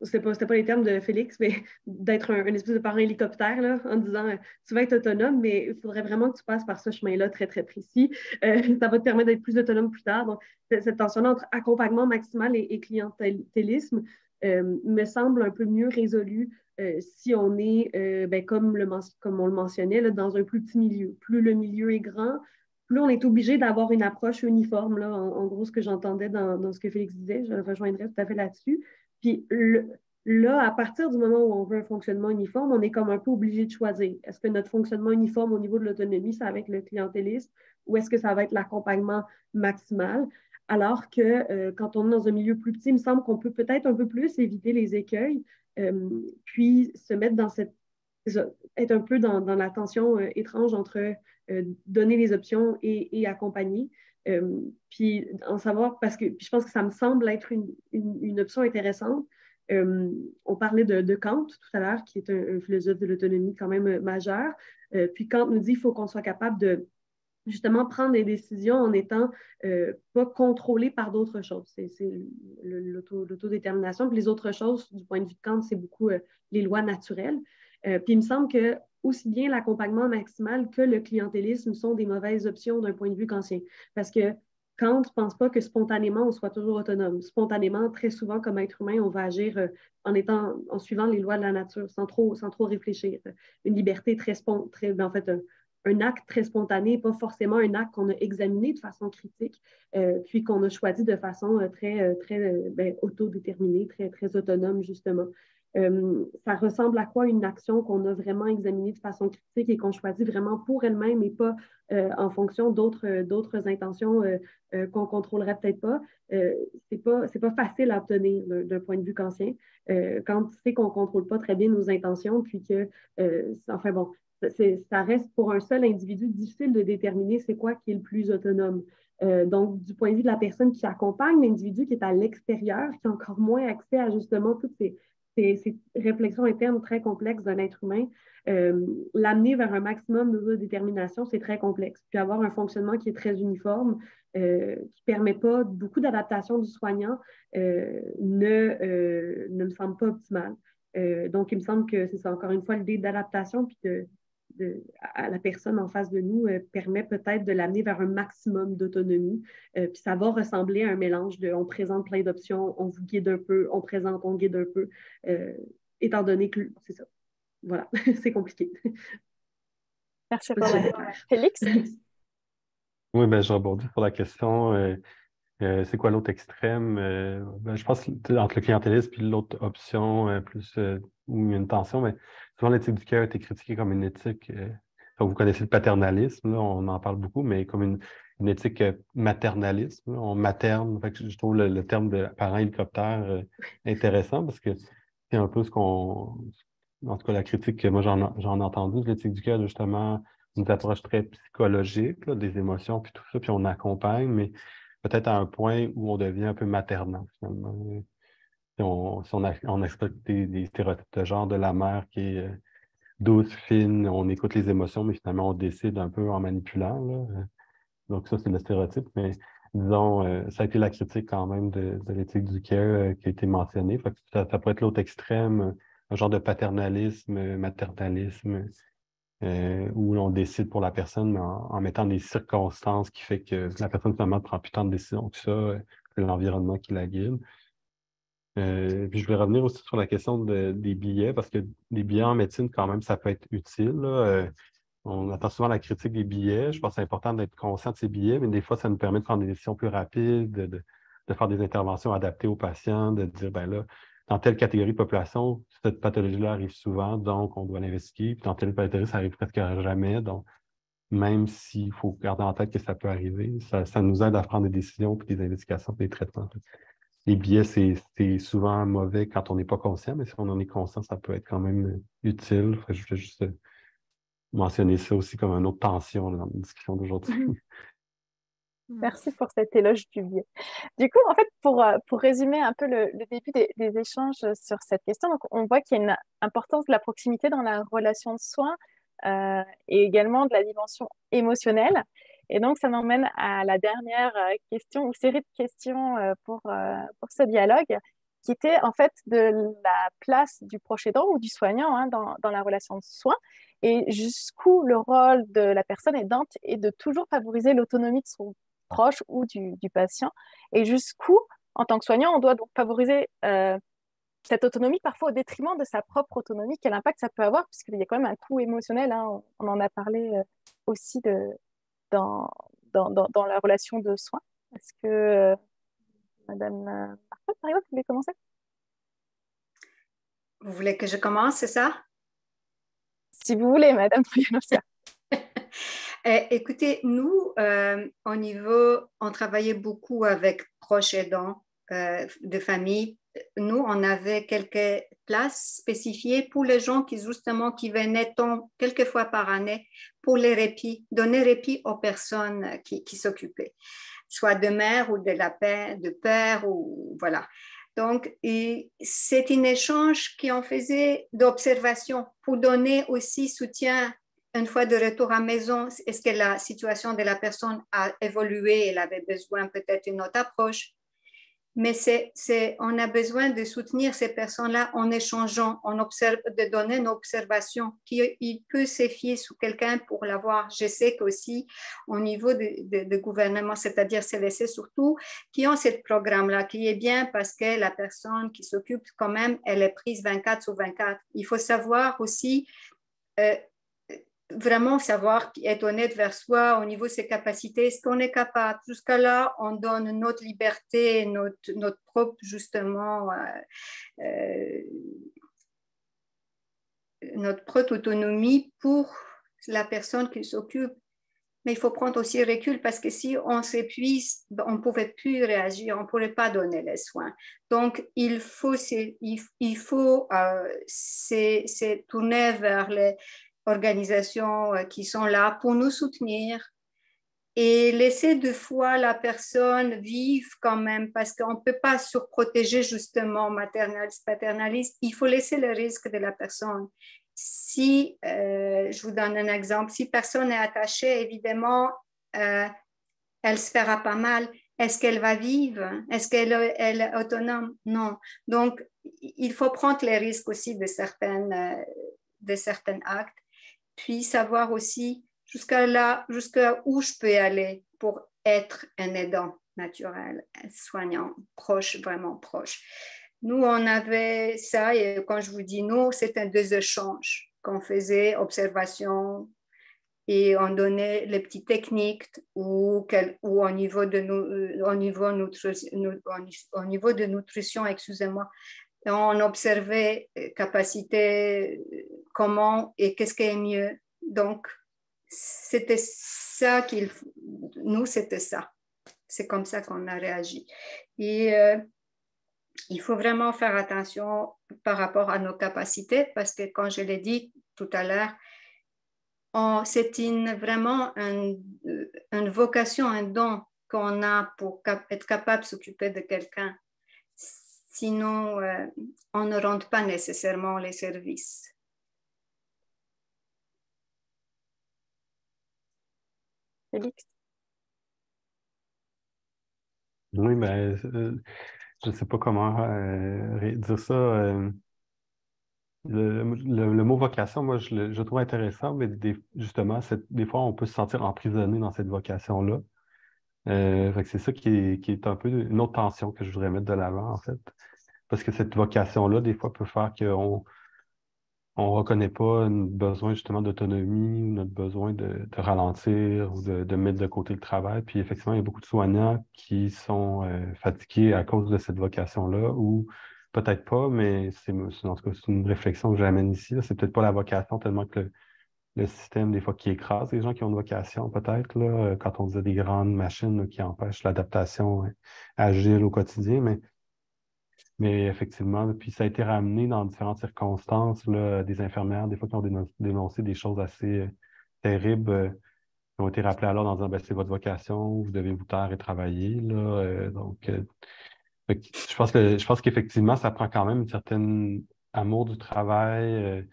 c'était pas les termes de Félix, mais d'être un espèce de parent hélicoptère, là, en disant tu vas être autonome, mais il faudrait vraiment que tu passes par ce chemin-là très, très précis. Ça va te permettre d'être plus autonome plus tard. Donc, cette tension-là entre accompagnement maximal et clientélisme me semble un peu mieux résolue si on est, comme on le mentionnait, là, dans un plus petit milieu. Plus le milieu est grand, plus on est obligé d'avoir une approche uniforme. Là, en gros, ce que j'entendais dans ce que Félix disait, je rejoindrais tout à fait là-dessus. Puis là, à partir du moment où on veut un fonctionnement uniforme, on est comme un peu obligé de choisir. Est-ce que notre fonctionnement uniforme au niveau de l'autonomie, ça va être le clientélisme ou est-ce que ça va être l'accompagnement maximal? Alors que quand on est dans un milieu plus petit, il me semble qu'on peut peut-être un peu plus éviter les écueils, puis se mettre dans être un peu dans la tension étrange entre donner les options et accompagner. Puis en savoir, puis je pense que ça me semble être une option intéressante. On parlait de Kant tout à l'heure, qui est un philosophe de l'autonomie quand même majeur. Puis Kant nous dit qu'il faut qu'on soit capable de justement prendre des décisions en étant pas contrôlé par d'autres choses. C'est l'autodétermination. Puis les autres choses, du point de vue de Kant, c'est beaucoup les lois naturelles. Puis il me semble que aussi bien l'accompagnement maximal que le clientélisme sont des mauvaises options d'un point de vue kantien. Parce que Kant ne pense pas que spontanément, on soit toujours autonome. Spontanément, très souvent, comme être humain, on va agir en suivant les lois de la nature, sans trop réfléchir. Une liberté en fait, un acte très spontané, pas forcément un acte qu'on a examiné de façon critique, puis qu'on a choisi de façon très autodéterminée, très, très autonome, justement. Ça ressemble à quoi une action qu'on a vraiment examinée de façon critique et qu'on choisit vraiment pour elle-même et pas en fonction d'autres intentions qu'on ne contrôlerait peut-être pas. C'est pas facile à obtenir d'un point de vue kantien quand tu sais qu'on ne contrôle pas très bien nos intentions, puis que, enfin bon, ça reste pour un seul individu difficile de déterminer c'est quoi qui est le plus autonome. Donc, du point de vue de la personne qui accompagne l'individu qui est à l'extérieur, qui a encore moins accès à justement toutes ces réflexions internes très complexes d'un être humain, l'amener vers un maximum d'autodétermination, c'est très complexe. Puis avoir un fonctionnement qui est très uniforme, qui ne permet pas beaucoup d'adaptation du soignant, ne me semble pas optimal. Donc, il me semble que c'est ça, encore une fois, l'idée d'adaptation puis à la personne en face de nous permet peut-être de l'amener vers un maximum d'autonomie. Puis ça va ressembler à un mélange de on présente plein d'options, on vous guide un peu, on présente, on guide un peu, étant donné que c'est ça. Voilà, c'est compliqué. Merci pour la réponse. Félix? Oui, ben, je rebondis sur la question. C'est quoi l'autre extrême? Je pense que entre le clientélisme et l'autre option, où il y a une tension, mais souvent l'éthique du cœur a été critiquée comme une éthique. Vous connaissez le paternalisme, là, on en parle beaucoup, mais comme une éthique maternaliste. Là, on materne. Fait que je trouve le terme de parent hélicoptère intéressant parce que c'est un peu en tout cas, la critique que moi j'en ai entendue, l'éthique du cœur, justement, une approche très psychologique, là, des émotions, puis tout ça, puis on accompagne, mais peut-être à un point où on devient un peu maternant, finalement. Si on exploite des stéréotypes de genre de la mère qui est douce, fine, on écoute les émotions, mais finalement, on décide un peu en manipulant, là. Donc ça, c'est le stéréotype, mais disons, ça a été la critique quand même de l'éthique du care qui a été mentionnée. Fait que ça peut être l'autre extrême, un genre de paternalisme, maternalisme, où on décide pour la personne, mais en mettant des circonstances qui fait que la personne finalement ne prend plus tant de décisions que ça, que l'environnement qui la guide. Puis je vais revenir aussi sur la question des billets, parce que des billets en médecine, quand même, ça peut être utile, là. On attend souvent la critique des billets. Je pense que c'est important d'être conscient de ces billets, mais des fois, ça nous permet de prendre des décisions plus rapides, de faire des interventions adaptées aux patients, de dire, ben là, dans telle catégorie de population, cette pathologie-là arrive souvent, donc on doit l'investiguer. Puis dans telle pathologie, ça arrive presque jamais. Donc, même s'il faut garder en tête que ça peut arriver, ça nous aide à prendre des décisions, puis des investigations, puis des traitements. Les billets, c'est souvent mauvais quand on n'est pas conscient, mais si on en est conscient, ça peut être quand même utile. Je voulais juste mentionner ça aussi comme une autre tension là, dans la discussion d'aujourd'hui. Merci pour cet éloge du biais. Du coup, en fait, pour résumer un peu le début des échanges sur cette question, donc on voit qu'il y a une importance de la proximité dans la relation de soins et également de la dimension émotionnelle. Et donc, ça m'emmène à la dernière question ou série de questions pour ce dialogue. qui était en fait de la place du proche aidant ou du soignant hein, dans la relation de soins, et jusqu'où le rôle de la personne aidante est de toujours favoriser l'autonomie de son proche ou du patient, et jusqu'où, en tant que soignant, on doit donc favoriser cette autonomie parfois au détriment de sa propre autonomie, quel impact ça peut avoir, puisqu'il y a quand même un coût émotionnel, hein, on en a parlé aussi dans la relation de soins. Est-ce que Madame Marcotte, par exemple, vous voulez commencer? Vous voulez que je commence, c'est ça? Si vous voulez, Madame Troyanovska. Écoutez, nous, on travaillait beaucoup avec proches aidants de famille. Nous, on avait quelques places spécifiées pour les gens qui venaient quelques fois par année pour les répits, donner répit aux personnes qui s'occupaient, soit de mère ou de père, ou voilà. Donc, c'est un échange qui en faisait d'observation pour donner aussi soutien. Une fois de retour à la maison, est-ce que la situation de la personne a évolué? Elle avait besoin peut-être d'une autre approche. Mais on a besoin de soutenir ces personnes-là en échangeant, de donner une observation. Il peut se fier sur quelqu'un pour l'avoir. Je sais qu'aussi, au niveau de gouvernement, c'est-à-dire CVC surtout, qui ont ce programme-là, qui est bien parce que la personne qui s'occupe quand même, elle est prise 24/24. Il faut savoir aussi vraiment savoir être honnête vers soi au niveau de ses capacités. Est-ce qu'on est capable? Jusqu'à là, on donne notre liberté, notre propre, justement, notre propre autonomie pour la personne qui s'occupe. Mais il faut prendre aussi recul parce que si on s'épuise, on ne pouvait plus réagir, on ne pourrait pas donner les soins. Donc, il faut se tourner vers les organisations qui sont là pour nous soutenir et laisser deux fois la personne vivre quand même, parce qu'on ne peut pas surprotéger justement maternaliste, paternaliste. Il faut laisser le risque de la personne. Si, je vous donne un exemple, si personne est attachée, évidemment, elle se fera pas mal. Est-ce qu'elle va vivre? Est-ce qu'elle est autonome? Non. Donc, il faut prendre les risques aussi de certains actes, puis savoir aussi jusqu'à où je peux aller pour être un aidant naturel, un soignant proche, vraiment proche. Nous, on avait ça, et quand je vous dis nous, c'était des échanges qu'on faisait, observation, et on donnait les petites techniques ou au niveau de nutrition, excusez-moi, on observait capacité, comment et qu'est-ce qui est mieux. Donc, c'était ça c'était ça. C'est comme ça qu'on a réagi. Et il faut vraiment faire attention par rapport à nos capacités parce que, comme je l'ai dit tout à l'heure, c'est vraiment une vocation, un don qu'on a pour être capable de s'occuper de quelqu'un. Sinon, on ne rend pas nécessairement les services. Félix? Oui, ben, je ne sais pas comment dire ça. Le mot vocation, moi, je le trouve intéressant, mais justement, des fois, on peut se sentir emprisonné dans cette vocation-là. Fait que c'est ça qui est un peu une autre tension que je voudrais mettre de l'avant, en fait. Parce que cette vocation-là, des fois, peut faire qu'on ne reconnaît pas notre besoin justement d'autonomie ou notre besoin de ralentir ou de mettre de côté le travail. Puis effectivement, il y a beaucoup de soignants qui sont fatigués à cause de cette vocation-là ou peut-être pas, mais en tout cas, c'est une réflexion que j'amène ici. C'est peut-être pas la vocation tellement que le système, des fois, qui écrase les gens qui ont une vocation, peut-être, là, quand on disait des grandes machines là, qui empêchent l'adaptation agile au quotidien, mais effectivement, puis ça a été ramené dans différentes circonstances, là, des infirmières, des fois, qui ont dénoncé des choses assez terribles, qui ont été rappelées alors en disant, ben, c'est votre vocation, vous devez vous taire et travailler, là, je pense qu'effectivement, ça prend quand même une certaine amour du travail,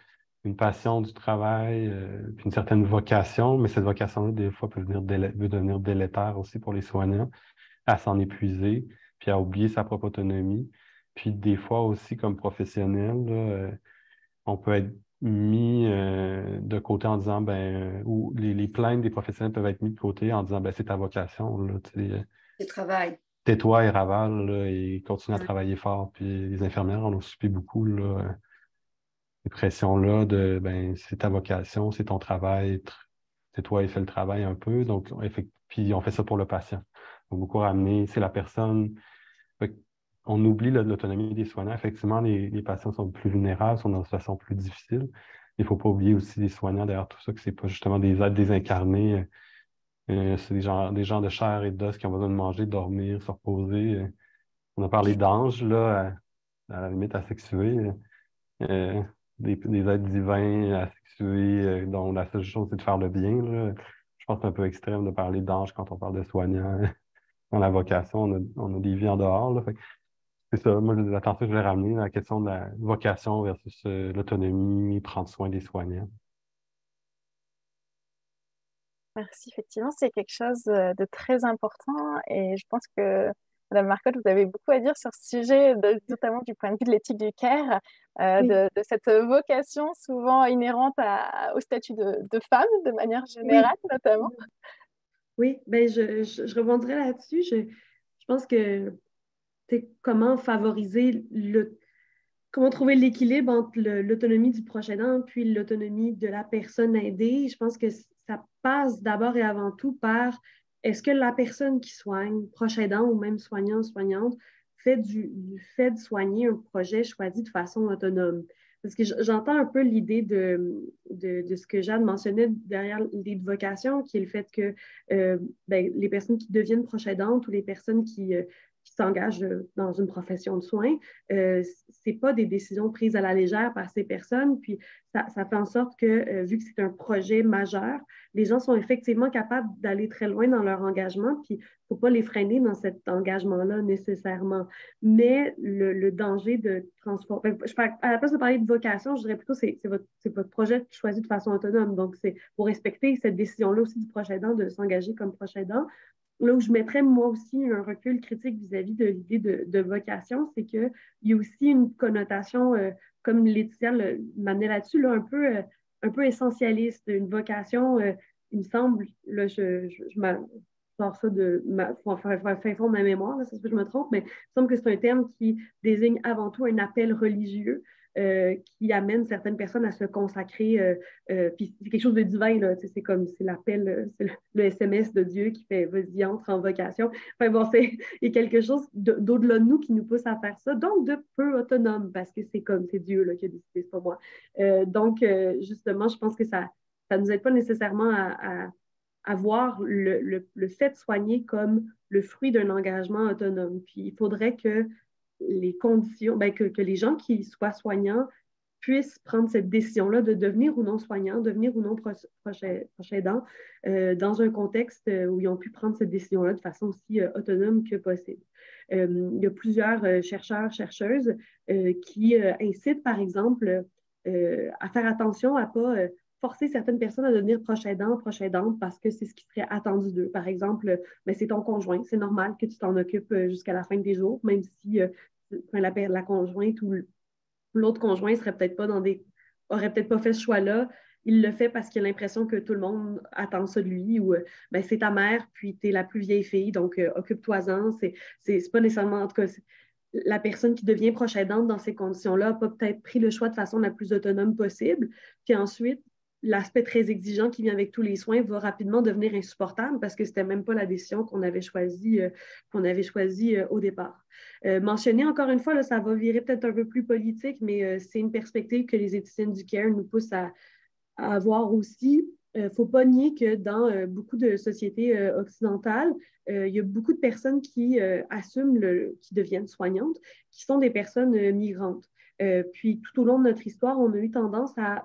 une passion du travail, puis une certaine vocation, mais cette vocation-là, des fois, peut devenir délétère aussi pour les soignants, à s'en épuiser, puis à oublier sa propre autonomie. Puis des fois aussi, comme professionnel, là, on peut être mis de côté en disant, ou les plaintes des professionnels peuvent être mis de côté en disant, c'est ta vocation, là, tu sais, Du travail. tais-toi et ravale, là, et continue à travailler fort. Puis les infirmières, on a subi beaucoup, là, ces pressions-là de, c'est ta vocation, c'est ton travail, tais-toi et fais le travail un peu. Donc, puis on fait ça pour le patient. Donc, beaucoup ramener, c'est la personne. Fait on oublie l'autonomie des soignants. Effectivement, les patients sont plus vulnérables, sont dans une situation plus difficile. Il ne faut pas oublier aussi les soignants derrière tout ça, que ce n'est pas justement des êtres désincarnés. C'est des gens de chair et d'os qui ont besoin de manger, de dormir, se reposer. On a parlé d'anges, là, à la limite asexués. Euh, des êtres divins asexués dont la seule chose, c'est de faire le bien, là. Je pense que c'est un peu extrême de parler d'anges quand on parle de soignants. Dans la vocation, on a des vies en dehors, là. Fait que c'est ça. Moi, l'attention que je voulais ramener, la question de la vocation versus l'autonomie, prendre soin des soignants. Merci, effectivement, c'est quelque chose de très important et je pense que Madame Marcotte, vous avez beaucoup à dire sur ce sujet, notamment du point de vue de l'éthique du care, Oui. de cette vocation souvent inhérente au statut de femme, de manière générale, Oui. notamment. Oui, je rebondirai là-dessus. Je pense que c'est comment favoriser comment trouver l'équilibre entre l'autonomie du proche aidant puis l'autonomie de la personne aidée. Je pense que ça passe d'abord et avant tout par est-ce que la personne qui soigne, proche aidant ou même soignant, soignante, fait du fait de soigner un projet choisi de façon autonome. Parce que j'entends un peu l'idée de ce que Jeanne mentionnait derrière l'idée de vocation, qui est le fait que les personnes qui deviennent proches aidantes ou les personnes qui s'engagent dans une profession de soins, c'est pas des décisions prises à la légère par ces personnes. Puis ça fait en sorte que, vu que c'est un projet majeur, les gens sont effectivement capables d'aller très loin dans leur engagement. Puis il ne faut pas les freiner dans cet engagement-là nécessairement. Mais le danger de transformer. À la place de parler de vocation, je dirais plutôt que c'est votre projet choisi de façon autonome. Donc, c'est pour respecter cette décision-là aussi du proche aidant de s'engager comme proche aidant. Là où je mettrais moi aussi un recul critique vis-à-vis de l'idée de vocation, c'est qu'il y a aussi une connotation, comme Laetitia m'amenait là-dessus, là, un peu essentialiste, une vocation, il me semble, là, je sors ça de fin fond de ma mémoire, là, c'est ce que je me trompe, mais il me semble que c'est un terme qui désigne avant tout un appel religieux qui amène certaines personnes à se consacrer. Puis c'est quelque chose de divin, là, c'est comme c'est l'appel, c'est le SMS de Dieu qui fait vas-y, entre en vocation. Enfin bon, il y a quelque chose d'au-delà de nous qui nous pousse à faire ça, donc de peu autonome, parce que c'est Dieu là, qui a décidé, c'est pas moi. Donc, justement, je pense que ça ne nous aide pas nécessairement à voir le fait de soigner comme le fruit d'un engagement autonome. Puis il faudrait que les conditions, que les gens qui soient soignants puissent prendre cette décision-là de devenir ou non soignant, devenir ou non proche aidant, dans un contexte où ils ont pu prendre cette décision-là de façon aussi autonome que possible. Il y a plusieurs chercheurs, chercheuses qui incitent, par exemple, à faire attention à ne pas forcer certaines personnes à devenir proche aidant, proche aidante, parce que c'est ce qui serait attendu d'eux. Par exemple, c'est ton conjoint, c'est normal que tu t'en occupes jusqu'à la fin de tes jours, même si la conjointe ou l'autre conjoint serait peut-être pas aurait peut-être pas fait ce choix-là. Il le fait parce qu'il a l'impression que tout le monde attend ça de lui ou c'est ta mère, puis tu es la plus vieille fille, donc occupe-toi-en. C'est pas nécessairement, en tout cas, la personne qui devient proche aidante dans ces conditions-là n'a pas peut-être pris le choix de façon la plus autonome possible. Puis ensuite, l'aspect très exigeant qui vient avec tous les soins va rapidement devenir insupportable parce que c'était même pas la décision qu'on avait choisie au départ. Mentionner encore une fois, là, ça va virer peut-être un peu plus politique, mais c'est une perspective que les éthiciennes du care nous poussent à avoir aussi. Il ne faut pas nier que dans beaucoup de sociétés occidentales, il y a beaucoup de personnes qui assument, qui deviennent soignantes, qui sont des personnes migrantes. Puis tout au long de notre histoire, on a eu tendance à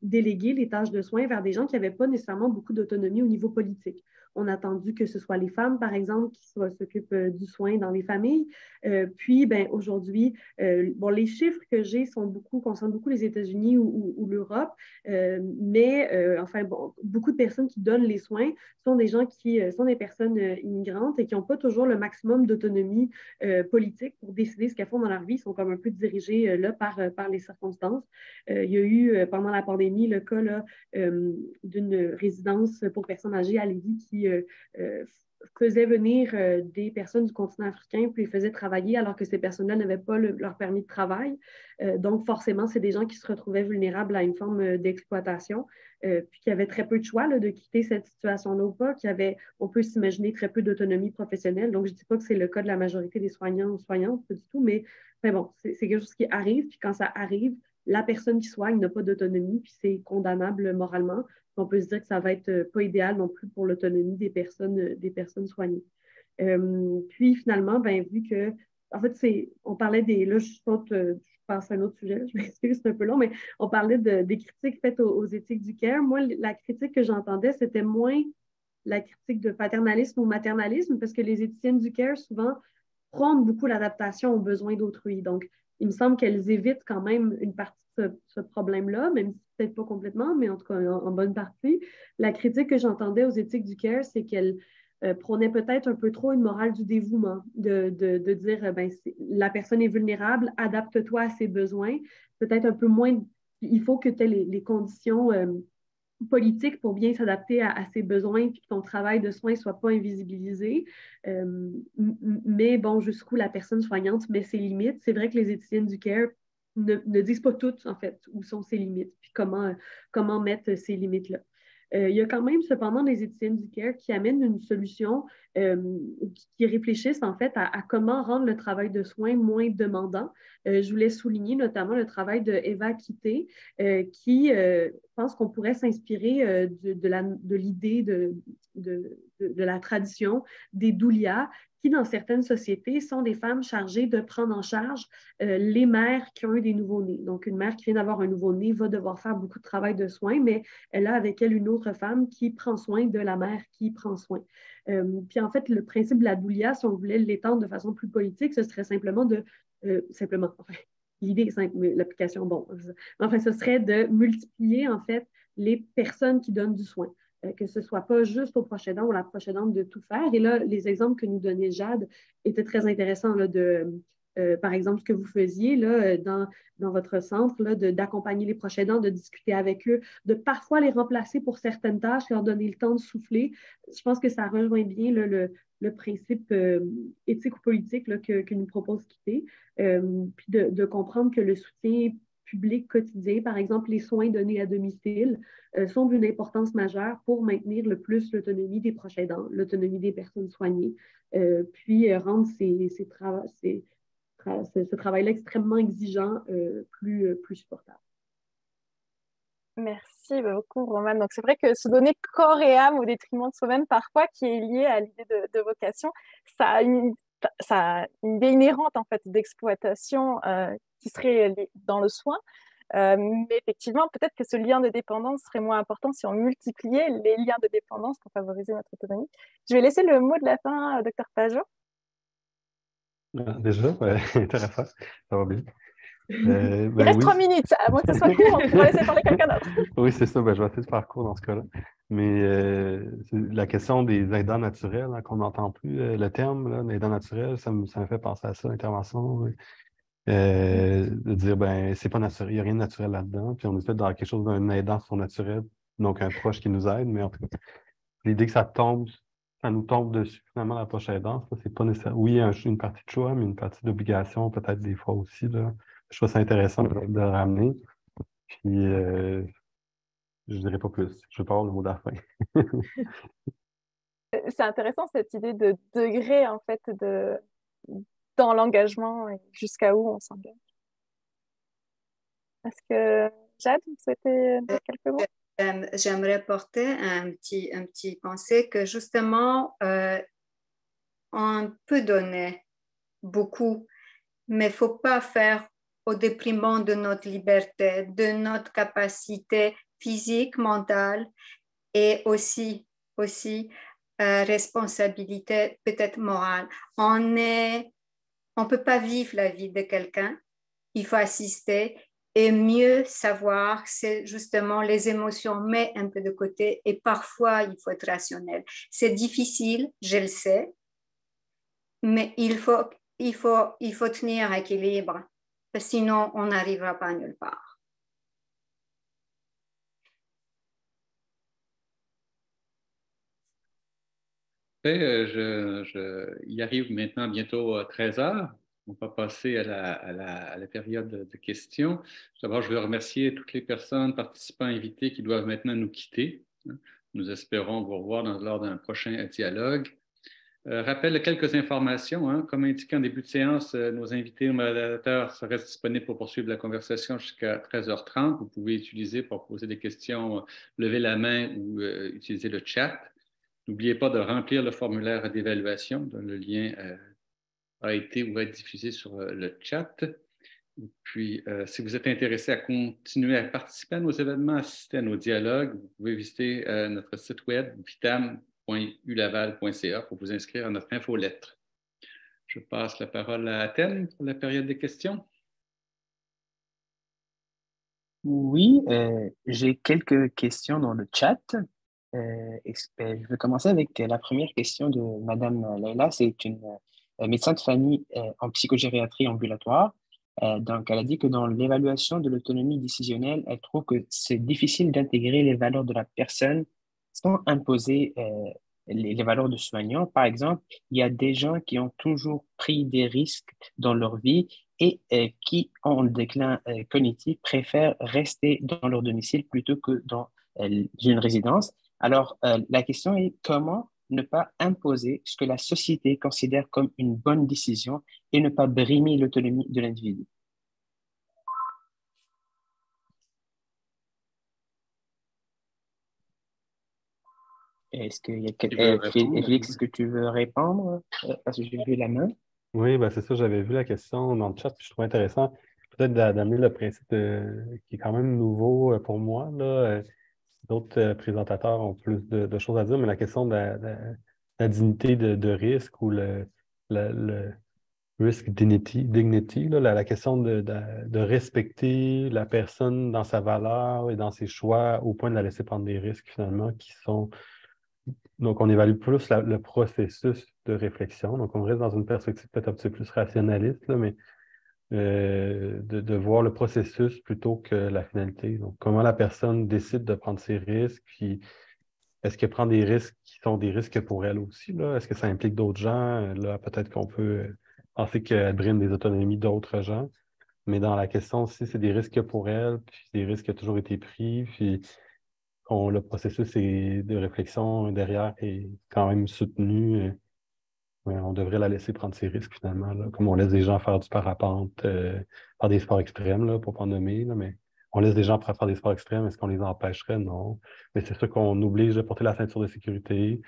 déléguer les tâches de soins vers des gens qui n'avaient pas nécessairement beaucoup d'autonomie au niveau politique. on a attendu que ce soit les femmes, par exemple, qui s'occupent du soin dans les familles. Puis, ben, aujourd'hui, bon, les chiffres que j'ai concernent beaucoup les États-Unis ou l'Europe, mais enfin, bon, beaucoup de personnes qui donnent les soins sont des gens qui sont des personnes immigrantes et qui n'ont pas toujours le maximum d'autonomie politique pour décider ce qu'elles font dans leur vie. Ils sont comme un peu dirigés là, par les circonstances. Il y a eu, pendant la pandémie, le cas là, d'une résidence pour personnes âgées à Lévis qui faisait venir des personnes du continent africain puis les faisait travailler alors que ces personnes-là n'avaient pas leur permis de travail. Donc, forcément, c'est des gens qui se retrouvaient vulnérables à une forme d'exploitation, puis qui avaient très peu de choix là, de quitter cette situation-là ou pas, qui avaient, on peut s'imaginer, très peu d'autonomie professionnelle. Donc, je ne dis pas que c'est le cas de la majorité des soignants ou soignantes, pas du tout, mais bon, c'est quelque chose qui arrive, puis quand ça arrive, la personne qui soigne n'a pas d'autonomie, puis c'est condamnable moralement. On peut se dire que ça va être pas idéal non plus pour l'autonomie des personnes soignées. Puis finalement, ben, vu que, en fait, on parlait là, je passe à un autre sujet, je m'excuse, c'est un peu long, mais on parlait des critiques faites aux éthiques du care. Moi, la critique que j'entendais, c'était moins la critique de paternalisme ou maternalisme, parce que les éthiciennes du care, souvent, prônent beaucoup l'adaptation aux besoins d'autrui. Donc, il me semble qu'elles évitent quand même une partie de ce problème-là, même si peut-être pas complètement, mais en tout cas en bonne partie. La critique que j'entendais aux éthiques du care, c'est qu'elles prônaient peut-être un peu trop une morale du dévouement, de dire ben, la personne est vulnérable, adapte-toi à ses besoins. Peut-être un peu moins, il faut que tu aies les conditions politique pour bien s'adapter à ses besoins et que ton travail de soins ne soit pas invisibilisé. Mais bon, jusqu'où la personne soignante met ses limites. C'est vrai que les éthiciennes du care ne disent pas toutes, en fait, où sont ses limites, puis comment mettre ces limites-là. Il y a quand même cependant des éthiciennes du care qui amènent une solution, qui réfléchissent en fait à comment rendre le travail de soins moins demandant. Je voulais souligner notamment le travail de Eva Kitté, qui pense qu'on pourrait s'inspirer de l'idée de la tradition des doulias, qui, dans certaines sociétés, sont des femmes chargées de prendre en charge les mères qui ont eu des nouveau-nés. Donc, une mère qui vient d'avoir un nouveau-né va devoir faire beaucoup de travail de soins, mais elle a avec elle une autre femme qui prend soin de la mère qui prend soin. Puis, en fait, le principe de la doulia, si on voulait l'étendre de façon plus politique, ce serait simplement l'idée est simple, mais l'application, bon. Enfin, ce serait de multiplier, en fait, les personnes qui donnent du soin. Que ce ne soit pas juste au proche aidant ou la proche aidante de tout faire. Et là, les exemples que nous donnait Jade étaient très intéressants là, par exemple, ce que vous faisiez là, dans votre centre, là, d'accompagner les proches aidants, de discuter avec eux, de parfois les remplacer pour certaines tâches, leur donner le temps de souffler. Je pense que ça rejoint bien là, le principe éthique ou politique là, que nous propose Kitté. Puis de comprendre que le soutien public quotidien, par exemple les soins donnés à domicile, sont d'une importance majeure pour maintenir le plus l'autonomie des proches aidants, l'autonomie des personnes soignées, puis rendre ce travail-là extrêmement exigeant plus supportable. Merci beaucoup, Romane. Donc, c'est vrai que se donner corps et âme au détriment de soi-même, parfois, qui est lié à l'idée de vocation, ça a une idée inhérente, en fait, d'exploitation qui serait dans le soin. Mais effectivement, peut-être que ce lien de dépendance serait moins important si on multipliait les liens de dépendance pour favoriser notre autonomie. Je vais laisser le mot de la fin à Dr Pajot. Déjà, intéressant, ça va bien. Il reste 3 minutes, à moins que ce soit court, on pourra laisser parler quelqu'un d'autre. Oui, c'est ça, je vais essayer de faire court dans ce cas-là. Mais la question des aidants naturels, hein, qu'on n'entend plus, le terme là, d'aidant naturel, ça me fait penser à ça, l'intervention. De dire, ben, c'est pas naturel, il n'y a rien de naturel là-dedans. Puis on est peut-être dans quelque chose d'un aidant surnaturel, donc un proche qui nous aide, mais en tout cas, l'idée que ça nous tombe dessus, finalement, la proche aidante, ça, c'est pas nécessaire. Oui, une partie de choix, mais une partie d'obligation, peut-être des fois aussi, là. Je trouve ça intéressant de le ramener. Puis, je dirais pas plus. Je vais pas avoir le mot de la fin. C'est intéressant, cette idée de degré, en fait, dans l'engagement et jusqu'à où on s'engage. Est-ce que, Jade, vous souhaitez dire quelques mots? J'aimerais porter un petit conseil que justement, on peut donner beaucoup, mais il ne faut pas faire au détriment de notre liberté, de notre capacité physique, mentale et aussi responsabilité peut-être morale. On ne peut pas vivre la vie de quelqu'un, il faut assister et mieux savoir, c'est justement les émotions, mais un peu de côté et parfois il faut être rationnel. C'est difficile, je le sais, mais il faut tenir équilibre, sinon on n'arrivera pas nulle part. Il arrive maintenant bientôt à 13 heures. On va passer à la période de questions. D'abord, je veux remercier toutes les personnes, participants, invités qui doivent maintenant nous quitter. Nous espérons vous revoir lors d'un prochain dialogue. Rappel de quelques informations. Comme indiqué en début de séance, nos invités ou modérateurs restent disponibles pour poursuivre la conversation jusqu'à 13h30. Vous pouvez utiliser pour poser des questions, lever la main ou utiliser le chat. N'oubliez pas de remplir le formulaire d'évaluation dont le lien a été ou va être diffusé sur le chat. Et puis, si vous êtes intéressé à continuer à participer à nos événements, assister à nos dialogues, vous pouvez visiter notre site web vitam.ulaval.ca pour vous inscrire à notre infolettre. Je passe la parole à Athènes pour la période des questions. Oui, j'ai quelques questions dans le chat. Je vais commencer avec la première question de Madame Leila. C'est une médecin de famille en psychogériatrie ambulatoire. Donc, elle a dit que dans l'évaluation de l'autonomie décisionnelle, elle trouve que c'est difficile d'intégrer les valeurs de la personne sans imposer les valeurs de soignant. Par exemple, il y a des gens qui ont toujours pris des risques dans leur vie et qui, en déclin cognitif, préfèrent rester dans leur domicile plutôt que dans une résidence. Alors, la question est comment ne pas imposer ce que la société considère comme une bonne décision et ne pas brimer l'autonomie de l'individu. Est-ce qu'il y a Félix, est-ce que tu veux répondre? Parce que j'ai vu la main. Oui, ben c'est ça, j'avais vu la question dans le chat, puis je trouvais intéressant peut-être d'amener le principe qui est quand même nouveau pour moi, là. D'autres présentateurs ont plus de choses à dire, mais la question de la dignité de risque ou le risk dignity là, la question de respecter la personne dans sa valeur et dans ses choix au point de la laisser prendre des risques finalement qui sont... Donc, on évalue plus le processus de réflexion. Donc, on reste dans une perspective peut-être un petit peu plus rationaliste, là, mais de voir le processus plutôt que la finalité. Donc, comment la personne décide de prendre ses risques, puis est-ce qu'elle prend des risques qui sont des risques pour elle aussi, là? Est-ce que ça implique d'autres gens? Là, peut-être qu'on peut penser qu'elle brime des autonomies d'autres gens, mais dans la question aussi, c'est des risques pour elle, puis des risques qui ont toujours été pris, puis le processus de réflexion derrière est quand même soutenu. Ouais, on devrait la laisser prendre ses risques finalement, là, comme on laisse des gens faire du parapente, faire des sports extrêmes, là, pour pas en nommer, là, mais on laisse des gens faire des sports extrêmes, est-ce qu'on les empêcherait? Non. Mais c'est sûr qu'on oblige de porter la ceinture de sécurité.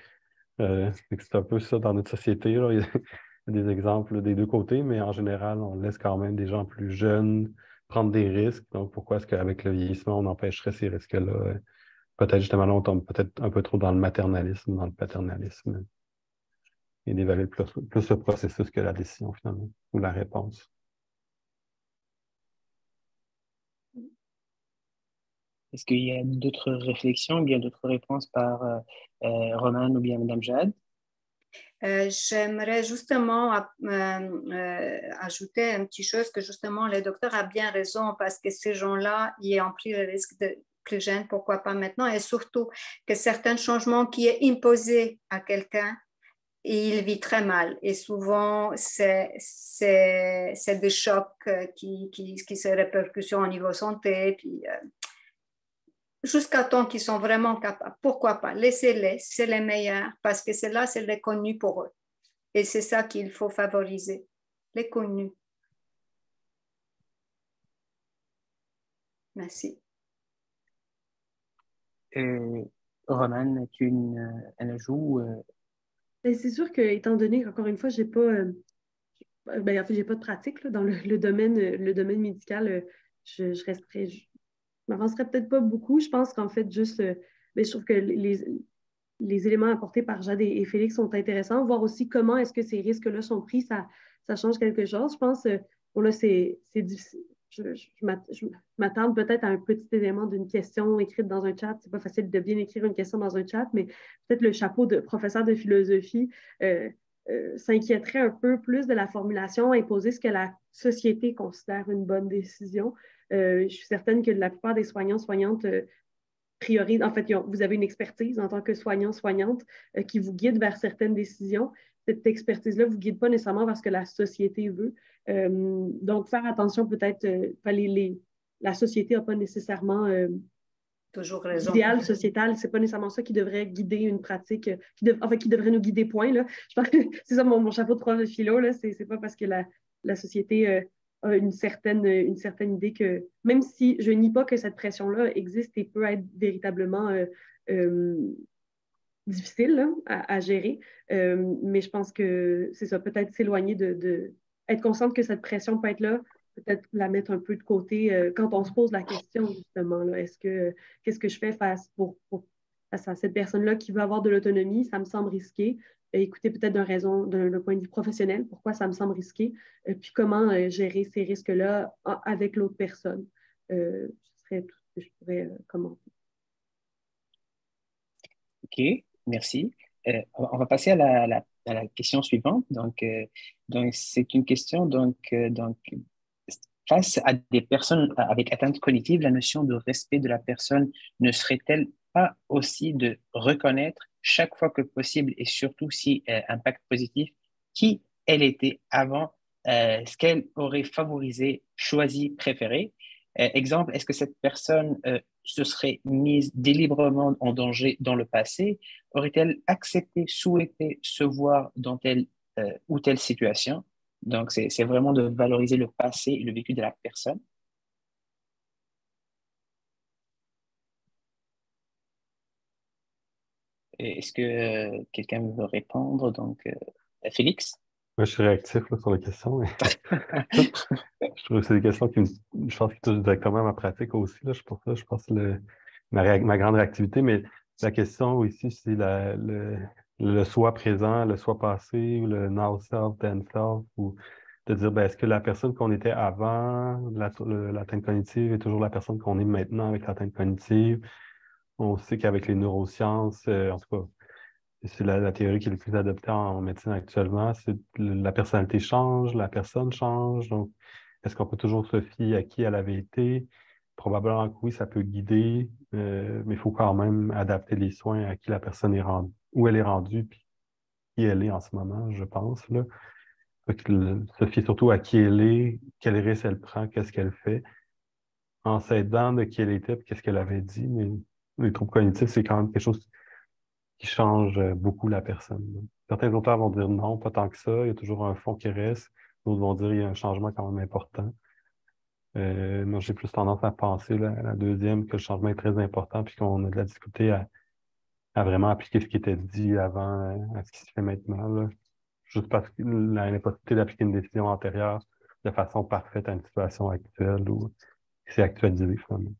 C'est un peu ça dans notre société, là. Il y a des exemples des deux côtés, mais en général, on laisse quand même des gens plus jeunes prendre des risques. Donc, pourquoi est-ce qu'avec le vieillissement, on empêcherait ces risques-là? Peut-être justement là, on tombe peut-être un peu trop dans le maternalisme, dans le paternalisme, et d'évaluer plus le processus que la décision, finalement, ou la réponse. Est-ce qu'il y a d'autres réflexions, bien d'autres réponses par Roman ou bien Mme Jade? J'aimerais justement ajouter une petite chose que justement le docteur a bien raison parce que ces gens-là, ils ont pris le risque de plus jeunes, pourquoi pas maintenant, et surtout que certains changements qui est imposé à quelqu'un, il vit très mal et souvent c'est des chocs qui se répercussions au niveau santé, puis jusqu'à temps qu'ils sont vraiment capables. Pourquoi pas? Laissez-les, c'est les meilleurs parce que c'est là, c'est les connus pour eux. Et c'est ça qu'il faut favoriser, les connus. Merci. Roman, tu as un ajout? C'est sûr que, étant donné qu'encore une fois, j'ai pas, en fait, j'ai pas de pratique là, dans le domaine médical, je m'avancerais peut-être pas beaucoup. Je pense qu'en fait, juste, je trouve que les éléments apportés par Jade et Félix sont intéressants. Voir aussi comment est-ce que ces risques-là sont pris, ça change quelque chose. Je pense, bon là, c'est difficile. Je m'attends peut-être à un petit élément d'une question écrite dans un chat. C'est pas facile de bien écrire une question dans un chat, mais peut-être le chapeau de professeur de philosophie s'inquiéterait un peu plus de la formulation, imposer ce que la société considère une bonne décision. Je suis certaine que la plupart des soignants, soignantes priorisent, en fait, vous avez une expertise en tant que soignant, soignante qui vous guide vers certaines décisions. Cette expertise-là ne vous guide pas nécessairement vers ce que la société veut. Donc, faire attention peut-être, la société n'a pas nécessairement toujours raison. L'idéal sociétal, c'est pas nécessairement ça qui devrait guider une pratique, qui devrait nous guider, point. Là. Je pense que c'est ça mon chapeau de prof de philo, là, c'est pas parce que la société a une certaine idée que, même si je nie pas que cette pression-là existe et peut être véritablement difficile là, à gérer, mais je pense que c'est ça, peut-être s'éloigner être consciente que cette pression peut être là, peut-être la mettre un peu de côté quand on se pose la question, justement. Là, qu'est-ce que je fais face à cette personne-là qui veut avoir de l'autonomie? Ça me semble risqué. Écoutez, peut-être d'un point de vue professionnel, pourquoi ça me semble risqué, puis comment gérer ces risques-là avec l'autre personne. Ce serait tout ce que je pourrais commenter. OK, merci. On va passer à la question suivante. Donc c'est une question, face à des personnes avec atteinte cognitive, la notion de respect de la personne ne serait-elle pas aussi de reconnaître chaque fois que possible et surtout si impact positif, qui elle était avant, ce qu'elle aurait favorisé, choisi, préféré? Exemple, est-ce que cette personne se serait mise délibérément en danger dans le passé? Aurait-elle accepté, souhaité se voir dans telle ou telle situation? Donc, c'est vraiment de valoriser le passé et le vécu de la personne. Est-ce que quelqu'un veut répondre? Donc, Félix? Moi, je suis réactif là, sur les questions. Je trouve que c'est des questions je pense, qui touchent directement à ma pratique aussi. Là. Pour ça, je pense ma grande réactivité. Mais la question ici, c'est le soi présent, le soi passé, ou le now self, then self, ou de dire, ben, est-ce que la personne qu'on était avant l'atteinte cognitive est toujours la personne qu'on est maintenant avec l'atteinte cognitive? On sait qu'avec les neurosciences, en tout cas, c'est la théorie qui est le plus adoptée en médecine actuellement, c'est la personnalité change, la personne change. Donc, est-ce qu'on peut toujours se fier à qui elle avait été? Probablement que oui, ça peut guider, mais il faut quand même adapter les soins à qui la personne est rendue, où elle est rendue, puis qui elle est en ce moment, je pense. Là. Se fier surtout à qui elle est, quel risque elle prend, qu'est-ce qu'elle fait, en s'aidant de qui elle était, puis qu'est-ce qu'elle avait dit. Mais les troubles cognitifs, c'est quand même quelque chose qui change beaucoup la personne. Certains auteurs vont dire non, pas tant que ça, il y a toujours un fond qui reste. D'autres vont dire qu'il y a un changement quand même important. Moi, j'ai plus tendance à penser la deuxième, que le changement est très important, puis qu'on a de la difficulté à vraiment appliquer ce qui était dit avant à ce qui se fait maintenant. Là. Juste parce que l'impossibilité d'appliquer une décision antérieure de façon parfaite à une situation actuelle ou qui s'est actualisée finalement.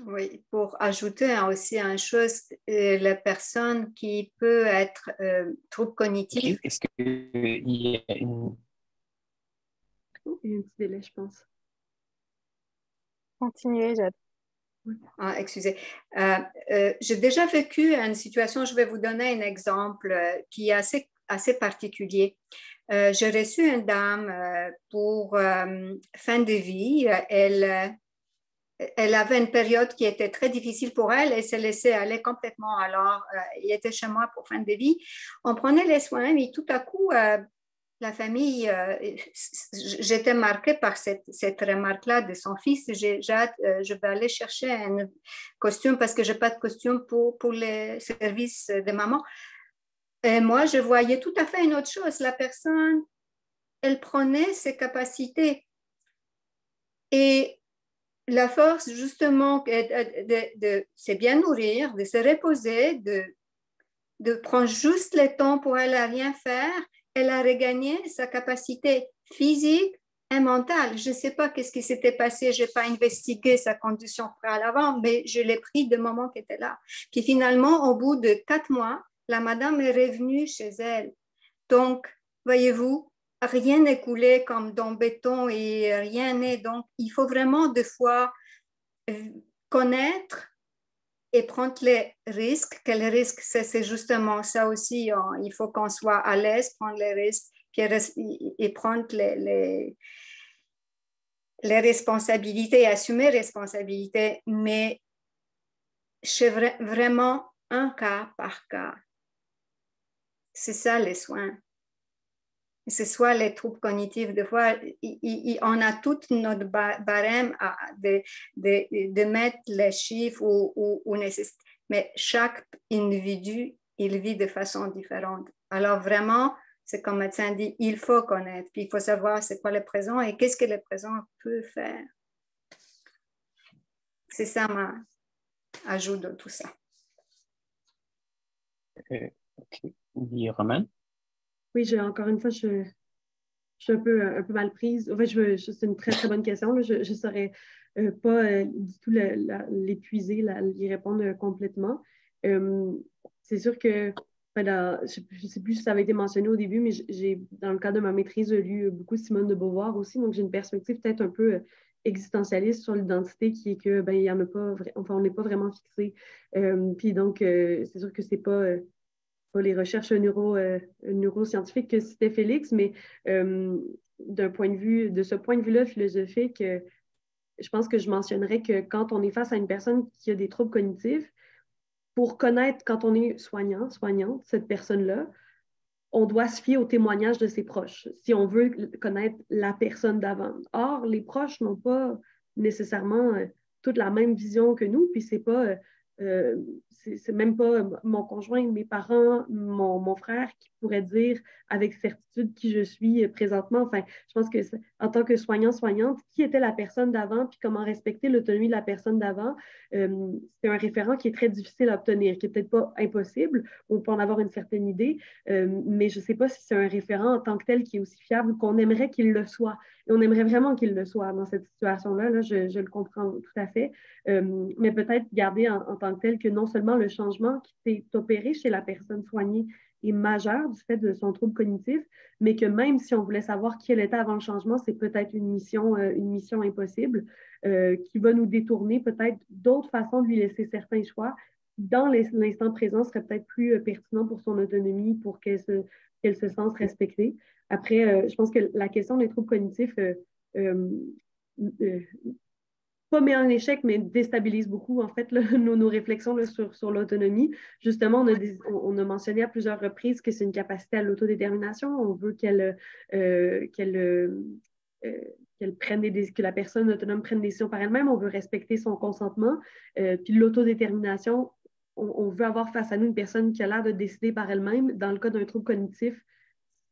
Oui, pour ajouter aussi une chose, la personne qui peut être trouble cognitif. Est-ce qu'il y a une... Oh, il y a un petit délai, je pense. Continuez, Jade. Ah, excusez. J'ai déjà vécu une situation, je vais vous donner un exemple qui est assez particulier. J'ai reçu une dame pour fin de vie. Elle avait une période qui était très difficile pour elle et s'est laissée aller complètement. Alors, il était chez moi pour fin de vie. On prenait les soins, mais tout à coup, la famille, j'étais marquée par cette remarque-là de son fils. Je vais aller chercher un costume parce que je n'ai pas de costume pour les services de maman. Et moi, je voyais tout à fait une autre chose. La personne, elle prenait ses capacités. Et la force, justement, de se bien nourrir, de se reposer, de prendre juste le temps pour elle à rien faire, elle a regagné sa capacité physique, un mental. Je ne sais pas qu'est-ce qui s'était passé, je n'ai pas investigué sa condition préalable, mais je l'ai pris du moment qu'elle était là. Puis finalement, au bout de 4 mois, la madame est revenue chez elle. Donc, voyez-vous, rien n'est coulé comme dans le béton et rien n'est. Donc, il faut vraiment des fois connaître et prendre les risques. Quels risques, c'est justement ça aussi. Il faut qu'on soit à l'aise, prendre les risques et prendre les responsabilités, assumer les responsabilités, mais c'est vraiment un cas par cas. C'est ça les soins. C'est soit les troubles cognitifs, des fois, on a tout notre barème de mettre les chiffres ou nécessite. Mais chaque individu, il vit de façon différente. Alors vraiment, c'est comme le médecin dit, il faut connaître, puis il faut savoir c'est quoi le présent et qu'est-ce que le présent peut faire. C'est ça ma ajout de tout ça. OK. Oui, Roman? Oui, encore une fois, je suis un peu mal prise. En fait, c'est une très, très bonne question. Là. Je ne saurais pas du tout l'épuiser, y répondre complètement. C'est sûr que, je ne sais plus si ça avait été mentionné au début, mais dans le cadre de ma maîtrise, lu beaucoup Simone de Beauvoir aussi. Donc, j'ai une perspective peut-être un peu existentialiste sur l'identité qui est que, il y en a pas, enfin, on n'est pas vraiment fixé. Puis donc, c'est sûr que c'est pas les recherches neuroscientifiques que citait Félix, mais de ce point de vue-là philosophique, je pense que je mentionnerais que quand on est face à une personne qui a des troubles cognitifs, pour connaître, quand on est soignante, cette personne-là, on doit se fier au témoignage de ses proches si on veut connaître la personne d'avant. Or, les proches n'ont pas nécessairement toute la même vision que nous, puis c'est même pas mon conjoint, mes parents, mon frère qui pourrait dire avec certitude qui je suis présentement. Enfin, je pense que en tant que soignante, qui était la personne d'avant, puis comment respecter l'autonomie de la personne d'avant, c'est un référent qui est très difficile à obtenir, qui est peut-être pas impossible, on peut en avoir une certaine idée, mais je ne sais pas si c'est un référent en tant que tel qui est aussi fiable qu'on aimerait qu'il le soit. Et on aimerait vraiment qu'il le soit dans cette situation-là. Là, je le comprends tout à fait. Mais peut-être garder en tant que tel que non seulement le changement qui s'est opéré chez la personne soignée est majeur du fait de son trouble cognitif, mais que même si on voulait savoir qui elle était avant le changement, c'est peut-être une mission impossible qui va nous détourner peut-être d'autres façons de lui laisser certains choix dans l'instant présent serait peut-être plus pertinent pour son autonomie, pour qu'elle se sente respectée. Après, je pense que la question des troubles cognitifs pas met en échec, mais déstabilise beaucoup, en fait, là, nos réflexions là, sur l'autonomie. Justement, on a mentionné à plusieurs reprises que c'est une capacité à l'autodétermination. On veut qu'elle prenne que la personne autonome prenne des décisions par elle-même. On veut respecter son consentement. Puis l'autodétermination, on veut avoir face à nous une personne qui a l'air de décider par elle-même. Dans le cas d'un trouble cognitif,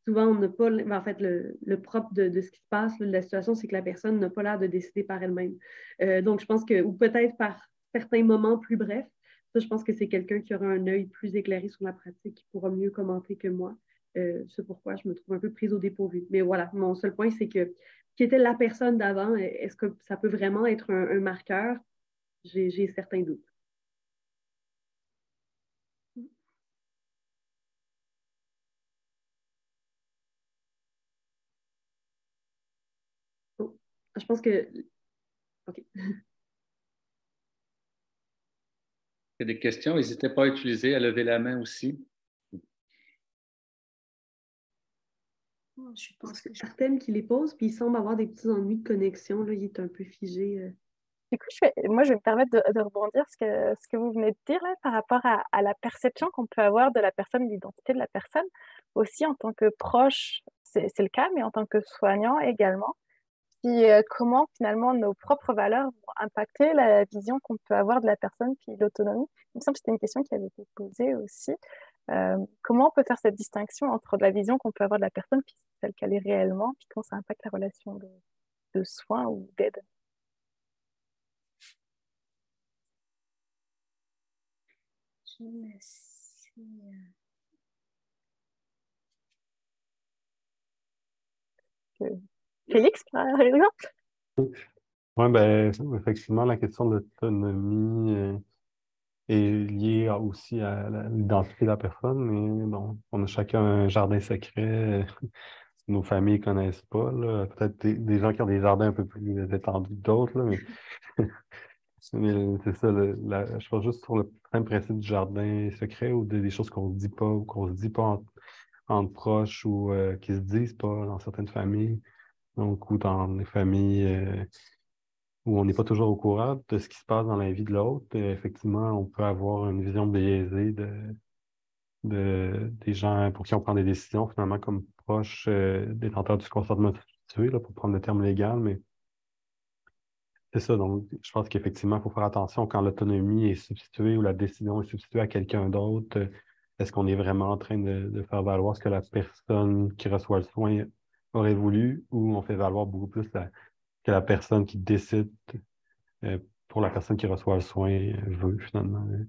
souvent, on n'a pas, en fait, le propre de ce qui se passe, de la situation, c'est que la personne n'a pas l'air de décider par elle-même. Donc, je pense que, ou peut-être par certains moments plus brefs, ça, je pense que c'est quelqu'un qui aura un œil plus éclairé sur la pratique, qui pourra mieux commenter que moi. C'est pourquoi je me trouve un peu prise au dépourvu. Mais voilà, mon seul point, c'est que qui était la personne d'avant, est-ce que ça peut vraiment être un marqueur? J'ai certains doutes. Oh, je pense que... OK. Il y a des questions, n'hésitez pas à utiliser, à lever la main aussi. Je pense que certaines qui les posent, puis il semble avoir des petits ennuis de connexion. Là, il est un peu figé. Du coup, moi, je vais me permettre de rebondir ce que vous venez de dire là, par rapport à la perception qu'on peut avoir de la personne, l'identité de la personne. Aussi, en tant que proche, c'est le cas, mais en tant que soignant également. Puis comment finalement nos propres valeurs vont impacter la vision qu'on peut avoir de la personne, puis l'autonomie. Il me semble que c'était une question qui avait été posée aussi. Comment on peut faire cette distinction entre la vision qu'on peut avoir de la personne, puis celle qu'elle est réellement, puis comment ça impacte la relation de soins ou d'aide? Je me suis... Félix, par exemple? Oui, ben, effectivement, la question de l'autonomie est liée aussi à l'identité de la personne, mais bon, on a chacun un jardin secret. Nos familles ne connaissent pas, là. Peut-être des gens qui ont des jardins un peu plus étendus que d'autres, là, mais, mais c'est ça, je pense juste sur le même principe du jardin secret ou des choses qu'on ne se dit pas ou qu'on se dit pas entre proches ou qui se disent pas dans certaines familles. Donc, ou dans les familles où on n'est pas toujours au courant de ce qui se passe dans la vie de l'autre. Effectivement, on peut avoir une vision biaisée des gens pour qui on prend des décisions, finalement, comme proches détenteurs du consentement substitué, là, pour prendre le terme légal, mais c'est ça. Donc, je pense qu'effectivement, il faut faire attention quand l'autonomie est substituée ou la décision est substituée à quelqu'un d'autre. Est-ce qu'on est vraiment en train de faire valoir ce que la personne qui reçoit le soin aurait voulu ou on fait valoir beaucoup plus que la personne qui décide euh, pour la personne qui reçoit le soin veut, finalement. Je ne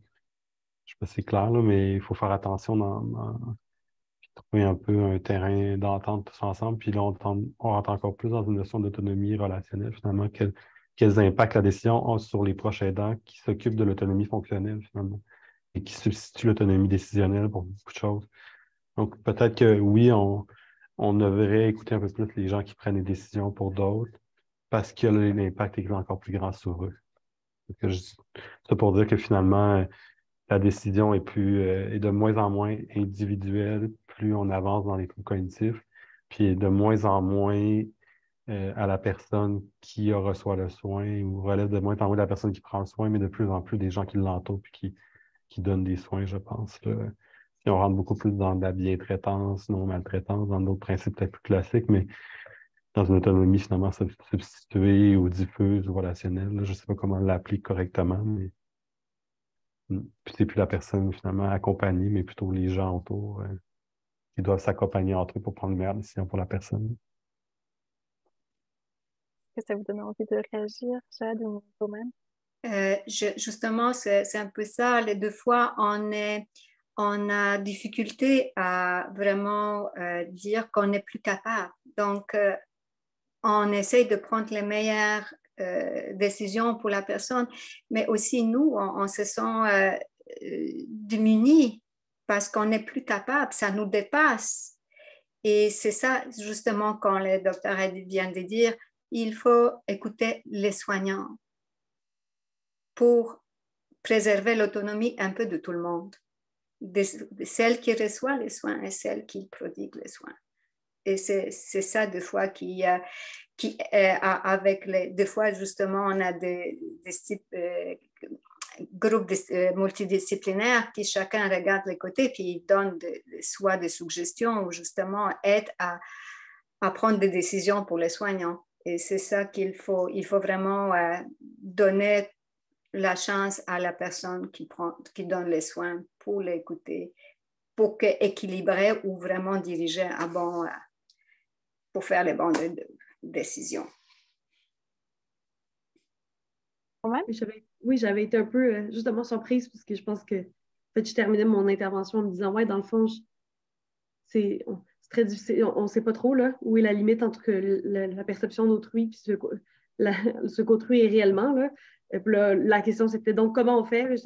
sais pas si c'est clair, là, mais il faut faire attention puis trouver un peu un terrain d'entente tous ensemble. Puis là, on rentre encore plus dans une notion d'autonomie relationnelle, finalement. Quels impacts la décision a sur les proches aidants qui s'occupent de l'autonomie fonctionnelle, finalement, et qui substituent l'autonomie décisionnelle pour beaucoup de choses. Donc, peut-être que oui, on devrait écouter un peu plus les gens qui prennent des décisions pour d'autres parce que l'impact est encore plus grand sur eux. C'est pour dire que finalement, la décision est de moins en moins individuelle plus on avance dans les troubles cognitifs, puis de moins en moins à la personne qui reçoit le soin ou relève de moins en moins de la personne qui prend le soin, mais de plus en plus des gens qui l'entourent puis qui donnent des soins, je pense, là. Si on rentre beaucoup plus dans de la bientraitance, non-maltraitance, dans d'autres principes peut-être plus classiques, mais dans une autonomie finalement substituée ou diffuse ou relationnelle, là. Je ne sais pas comment l'appliquer correctement, mais puis c'est plus la personne finalement accompagnée, mais plutôt les gens autour qui doivent s'accompagner entre eux pour prendre les meilleures décisions pour la personne. Est-ce que ça vous donne envie de réagir, Jade ou vous-même? Justement, c'est un peu ça. Les deux fois, on a difficulté à vraiment dire qu'on n'est plus capable. Donc, on essaye de prendre les meilleures décisions pour la personne, mais aussi nous, on se sent démunis parce qu'on n'est plus capable, ça nous dépasse. Et c'est ça, justement, quand le docteur vient de dire, il faut écouter les soignants pour préserver l'autonomie un peu de tout le monde, de celle qui reçoit les soins et celle qui prodigue les soins. Et c'est ça, des fois, avec des fois, justement, on a des groupes multidisciplinaires qui chacun regarde les côtés, puis ils donnent soit des suggestions ou justement aident à prendre des décisions pour les soignants. Et c'est ça il faut vraiment donner la chance à la personne qui donne les soins pour l'écouter, pour équilibrer ou vraiment diriger pour faire les bonnes décisions. Oui, j'avais été un peu justement surprise parce que je pense que en fait, je terminais mon intervention en me disant, ouais, dans le fond, c'est très difficile, on ne sait pas trop là, où est la limite entre la perception d'autrui et ce qu'autrui est réellement. Là. Et puis là, la question, c'était donc comment on fait? Là,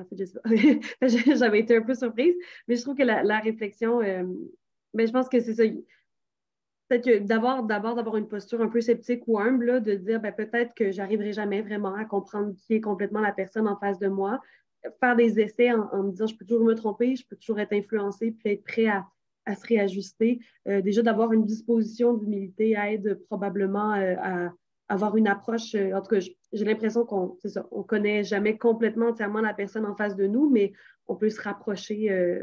en fait, je sais pas. J'avais été un peu surprise, mais je trouve que la réflexion, je pense que c'est ça. Peut-être que d'abord d'avoir une posture un peu sceptique ou humble, là, de dire peut-être que j'arriverai jamais vraiment à comprendre qui est complètement la personne en face de moi. Faire des essais en me disant je peux toujours me tromper, je peux toujours être influencée, puis être prêt à se réajuster. Déjà, d'avoir une disposition d'humilité aide probablement à avoir une approche. En tout cas, j'ai l'impression on connaît jamais complètement entièrement la personne en face de nous, mais on peut se rapprocher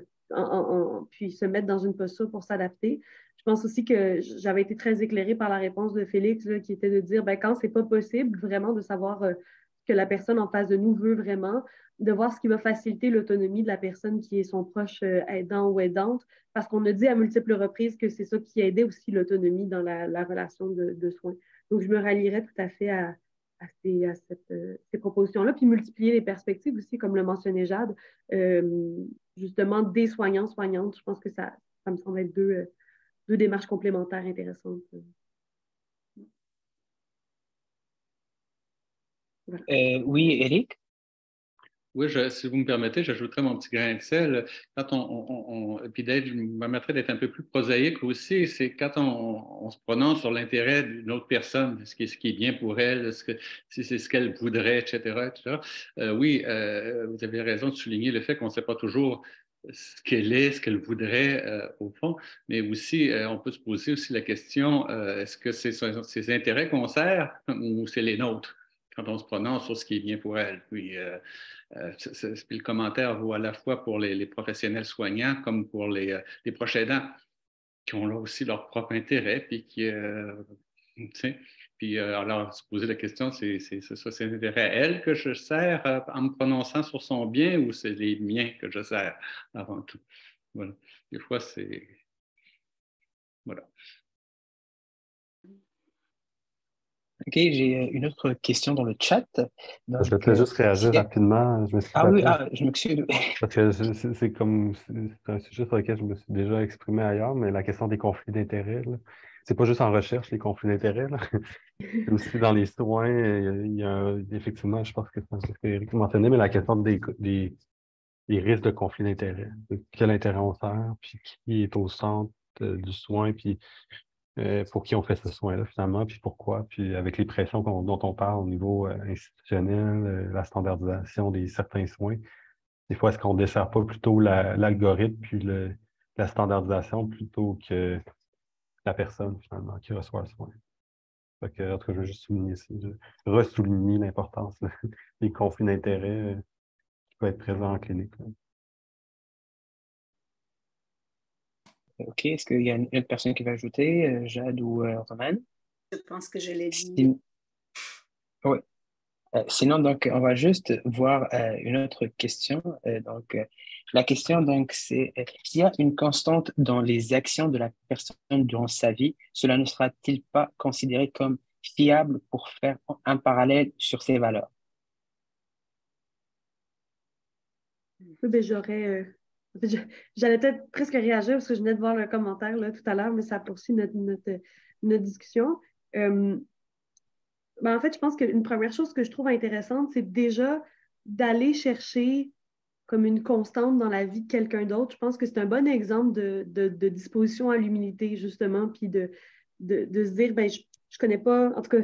puis se mettre dans une posture pour s'adapter. Je pense aussi que j'avais été très éclairée par la réponse de Félix, là, qui était de dire quand c'est pas possible vraiment de savoir ce que la personne en face de nous veut vraiment, de voir ce qui va faciliter l'autonomie de la personne qui est son proche aidant ou aidante, parce qu'on a dit à multiples reprises que c'est ça qui aidait aussi l'autonomie dans la relation de soins. Donc, je me rallierais tout à fait à ces propositions-là, puis multiplier les perspectives aussi, comme le mentionnait Jade, justement des soignants, soignantes. Je pense que ça me semble être deux démarches complémentaires intéressantes. Voilà. Oui, Eric? Oui, si vous me permettez, j'ajouterais mon petit grain de sel. Quand puis je me permettrais d'être un peu plus prosaïque aussi, c'est quand on se prononce sur l'intérêt d'une autre personne, ce qui est bien pour elle, si c'est ce qu'elle voudrait, etc., etc. Oui, vous avez raison de souligner le fait qu'on ne sait pas toujours ce qu'elle est, ce qu'elle voudrait au fond, mais aussi, on peut se poser aussi la question, est-ce que c'est ses intérêts qu'on sert ou c'est les nôtres quand on se prononce sur ce qui est bien pour elle? Puis le commentaire vaut à la fois pour les professionnels soignants comme pour les proches aidants qui ont là aussi leur propre intérêt, puis tu sais, puis alors se poser la question, c'est l'intérêt à elle que je sers en me prononçant sur son bien ou c'est les miens que je sers avant tout? Voilà. Des fois, c'est... Voilà. OK, j'ai une autre question dans le chat. Je Donc, vais peut-être juste réagir rapidement. Je m'excuse. Ah oui, je m'excuse. Parce que c'est un sujet sur lequel je me suis déjà exprimé ailleurs, mais la question des conflits d'intérêts, là. C'est pas juste en recherche, les conflits d'intérêts, là. C'est aussi dans les soins, effectivement, je pense que c'est ce qu'Éric mentionnait, mais la question des risques de conflits d'intérêts. De quel intérêt on sert, puis qui est au centre du soin, puis pour qui on fait ce soin-là finalement, puis pourquoi, puis avec les pressions dont on parle au niveau institutionnel, la standardisation des certains soins. Des fois, est-ce qu'on ne dessert pas plutôt l'algorithme puis la standardisation plutôt que la personne, finalement, qui reçoit le soin? En tout cas, je veux juste souligner ça, ressouligner l'importance des conflits d'intérêts qui peuvent être présents en clinique. Là. OK, est-ce qu'il y a une autre personne qui va ajouter, Jade ou Romane? Je pense que je l'ai dit. Oui. Sinon, donc, on va juste voir une autre question. La question, donc, c'est s'il y a une constante dans les actions de la personne durant sa vie, cela ne sera-t-il pas considéré comme fiable pour faire un parallèle sur ses valeurs? Oui, ben, en fait, j'allais peut-être presque réagir parce que je venais de voir le commentaire là, tout à l'heure, mais ça poursuit notre discussion. Ben, en fait, je pense qu'une première chose que je trouve intéressante, c'est déjà d'aller chercher comme une constante dans la vie de quelqu'un d'autre. Je pense que c'est un bon exemple de disposition à l'humilité, justement, puis de se dire, ben, je connais pas, en tout cas,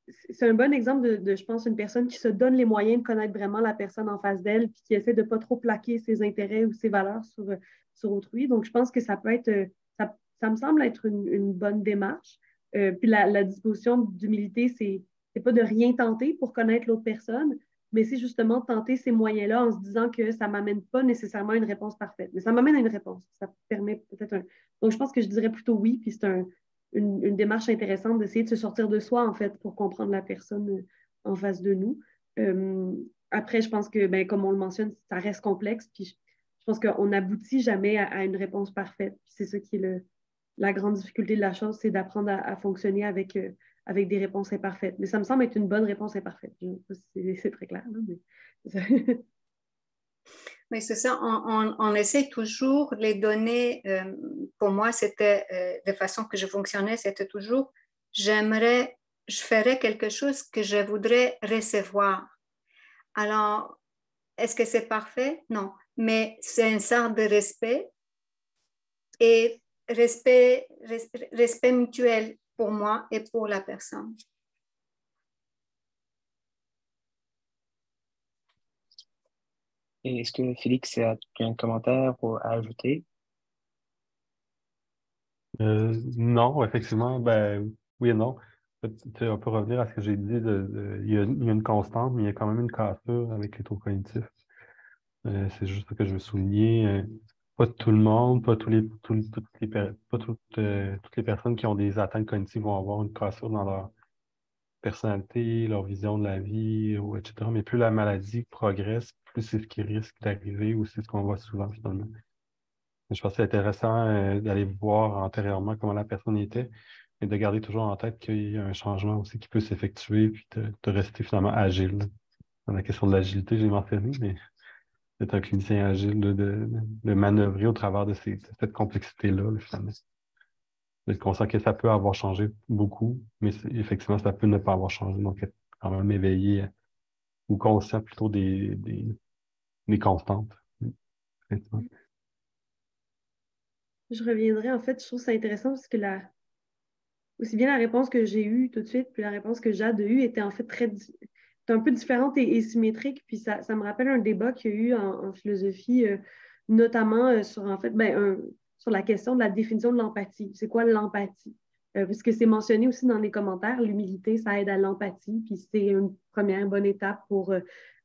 c'est un bon exemple je pense, une personne qui se donne les moyens de connaître vraiment la personne en face d'elle, puis qui essaie de ne pas trop plaquer ses intérêts ou ses valeurs sur autrui. Donc, je pense que ça peut être, ça me semble être une bonne démarche. Puis la disposition d'humilité, c'est pas de rien tenter pour connaître l'autre personne, mais c'est justement tenter ces moyens-là en se disant que ça ne m'amène pas nécessairement à une réponse parfaite, mais ça m'amène à une réponse. Ça permet peut-être un... Donc, je pense que je dirais plutôt oui, puis c'est une démarche intéressante d'essayer de se sortir de soi, en fait, pour comprendre la personne en face de nous. Après, je pense que, ben, comme on le mentionne, ça reste complexe, puis je pense qu'on n'aboutit jamais à une réponse parfaite. Puis c'est ça qui est la grande difficulté de la chose, c'est d'apprendre à fonctionner avec des réponses imparfaites. Mais ça me semble être une bonne réponse imparfaite. Je ne sais pas si c'est très clair, là, mais... Mais c'est ça, on essaie toujours les donner. Pour moi, c'était de façon que je fonctionnais, c'était toujours je ferais quelque chose que je voudrais recevoir. Alors, est-ce que c'est parfait? Non, mais c'est une sorte de respect et respect mutuel pour moi et pour la personne. Et est-ce que Félix a un commentaire à ajouter? Non, effectivement, ben oui et non. On peut revenir à ce que j'ai dit. Il y a une constante, mais il y a quand même une cassure avec les troubles cognitifs. C'est juste ce que je veux souligner. Pas tout le monde, pas toutes les personnes qui ont des atteintes cognitives vont avoir une cassure dans leur personnalité, leur vision de la vie, etc. Mais plus la maladie progresse, plus c'est ce qui risque d'arriver ou c'est ce qu'on voit souvent finalement. Je pense que c'est intéressant d'aller voir antérieurement comment la personne était et de garder toujours en tête qu'il y a un changement aussi qui peut s'effectuer puis de rester finalement agile. Dans la question de l'agilité, j'ai mentionné, mais d'être un clinicien agile, de manœuvrer au travers de cette complexité-là, finalement. D'être conscient que ça peut avoir changé beaucoup, mais effectivement, ça peut ne pas avoir changé. Donc, être quand même éveillé ou conscient plutôt des constantes. Effectivement. Je reviendrai, en fait, je trouve ça intéressant parce que aussi bien la réponse que j'ai eue tout de suite, puis la réponse que Jade a eue était en fait était un peu différente et symétrique. Puis ça me rappelle un débat qu'il y a eu en philosophie, notamment sur, en fait, sur la question de la définition de l'empathie. C'est quoi l'empathie? Puisque c'est mentionné aussi dans les commentaires, l'humilité, ça aide à l'empathie, puis c'est une première bonne étape pour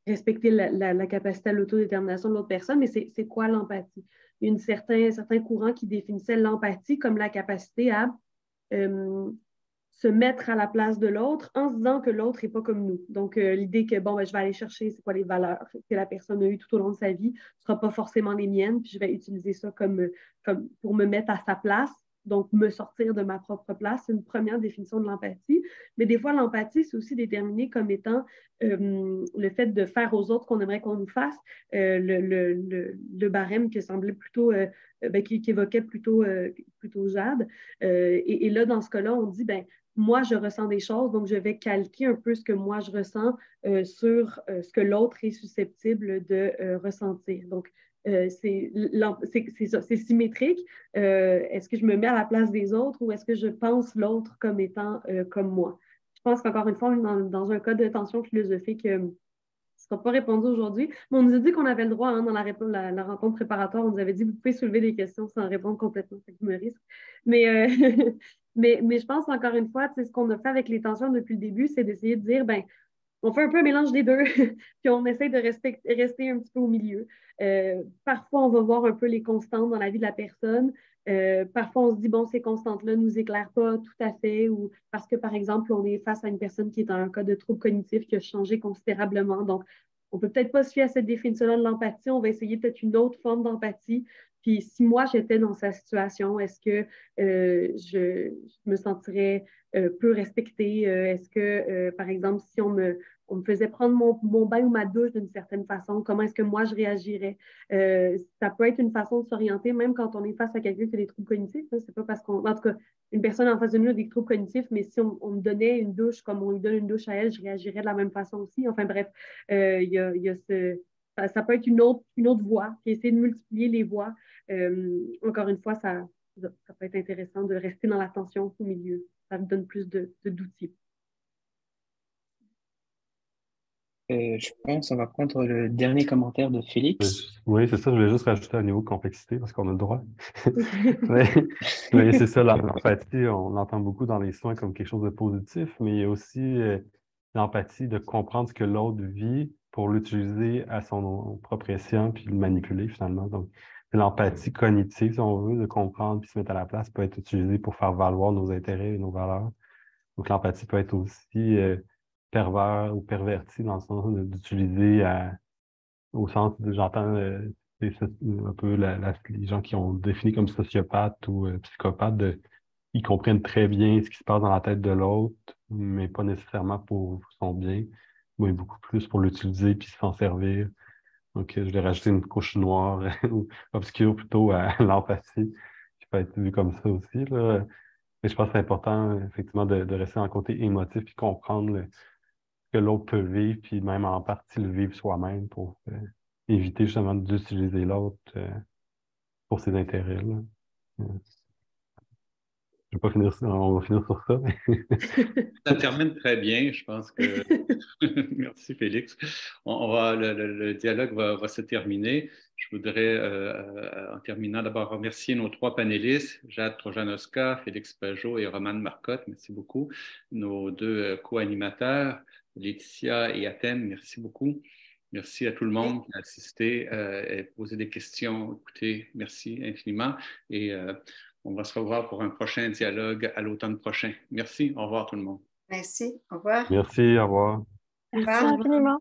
respecter la capacité à l'autodétermination de l'autre personne. Mais c'est quoi l'empathie? Il y a un certain courant qui définissait l'empathie comme la capacité à se mettre à la place de l'autre en se disant que l'autre n'est pas comme nous. Donc, l'idée que, bon, je vais aller chercher c'est quoi les valeurs que la personne a eues tout au long de sa vie, ne sera pas forcément les miennes, puis je vais utiliser ça comme pour me mettre à sa place, donc me sortir de ma propre place. C'est une première définition de l'empathie. Mais des fois, l'empathie, c'est aussi déterminé comme étant le fait de faire aux autres qu'on aimerait qu'on nous fasse, le barème qui semblait plutôt, qui évoquait plutôt Jade. Et là, dans ce cas-là, on dit, moi, je ressens des choses, donc je vais calquer un peu ce que moi, je ressens sur ce que l'autre est susceptible de ressentir. Donc, c'est symétrique. Est-ce que je me mets à la place des autres ou est-ce que je pense l'autre comme étant comme moi? Je pense qu'encore une fois, dans un cas de tension philosophique, ne sera pas répondu aujourd'hui. Mais on nous a dit qu'on avait le droit, dans la rencontre préparatoire, on nous avait dit vous pouvez soulever des questions sans répondre complètement, c'est me risque. Mais, mais je pense encore une fois, ce qu'on a fait avec les tensions depuis le début, c'est d'essayer de dire, on fait un peu un mélange des deux, puis on essaie de rester un petit peu au milieu. Parfois, on va voir un peu les constantes dans la vie de la personne. Parfois, on se dit, bon, ces constantes-là ne nous éclairent pas tout à fait, ou parce que, par exemple, on est face à une personne qui est dans un cas de trouble cognitif qui a changé considérablement. Donc, on ne peut peut-être pas se fier à cette définition-là de l'empathie. On va essayer peut-être une autre forme d'empathie. Puis, si moi, j'étais dans sa situation, est-ce que je me sentirais peu respectée? Est-ce que, par exemple, si on me faisait prendre mon bain ou ma douche d'une certaine façon, comment est-ce que moi je réagirais? Ça peut être une façon de s'orienter, même quand on est face à quelqu'un qui a des troubles cognitifs. Hein, c'est pas parce qu'on. En tout cas, une personne en face de nous a des troubles cognitifs, mais si on me donnait une douche comme on lui donne une douche à elle, je réagirais de la même façon aussi. Enfin bref, il y a ça peut être une autre voie, puis essayer de multiplier les voies. Encore une fois, ça peut être intéressant de rester dans l'attention au milieu. Ça me donne plus d'outils. Je pense qu'on va prendre le dernier commentaire de Félix. Oui, c'est ça, je voulais juste rajouter un niveau de complexité parce qu'on a le droit. mais c'est ça, l'empathie, on l'entend beaucoup dans les soins comme quelque chose de positif, mais il y a aussi l'empathie de comprendre ce que l'autre vit pour l'utiliser à son propre escient puis le manipuler finalement. Donc, c'est l'empathie cognitive, si on veut, de comprendre puis se mettre à la place, peut être utilisée pour faire valoir nos intérêts et nos valeurs. Donc, l'empathie peut être aussi pervers ou perverti dans le sens d'utiliser au sens de, j'entends un peu les gens qui ont défini comme sociopathes ou psychopathes, ils comprennent très bien ce qui se passe dans la tête de l'autre, mais pas nécessairement pour son bien, mais beaucoup plus pour l'utiliser puis s'en servir. Donc, je vais rajouter une couche noire ou obscure plutôt à l'empathie, qui peut être vue comme ça aussi, là. Mais je pense que c'est important, effectivement, de rester dans le côté émotif et comprendre que l'autre peut vivre, puis même en partie le vivre soi-même pour éviter justement d'utiliser l'autre pour ses intérêts, là. Je vais pas finir, on va finir sur ça. Ça termine très bien, je pense que. Merci Félix. Le dialogue va se terminer. Je voudrais, en terminant, d'abord remercier nos trois panélistes, Jade Trojanowska, Félix Pajot et Romane Marcotte. Merci beaucoup. Nos deux co-animateurs, Laetitia et Athènes, merci beaucoup. Merci à tout le monde qui a assisté et posé des questions. Écoutez, merci infiniment. Et on va se revoir pour un prochain dialogue à l'automne prochain. Merci. Au revoir tout le monde. Merci. Au revoir. Merci, au revoir. Merci infiniment.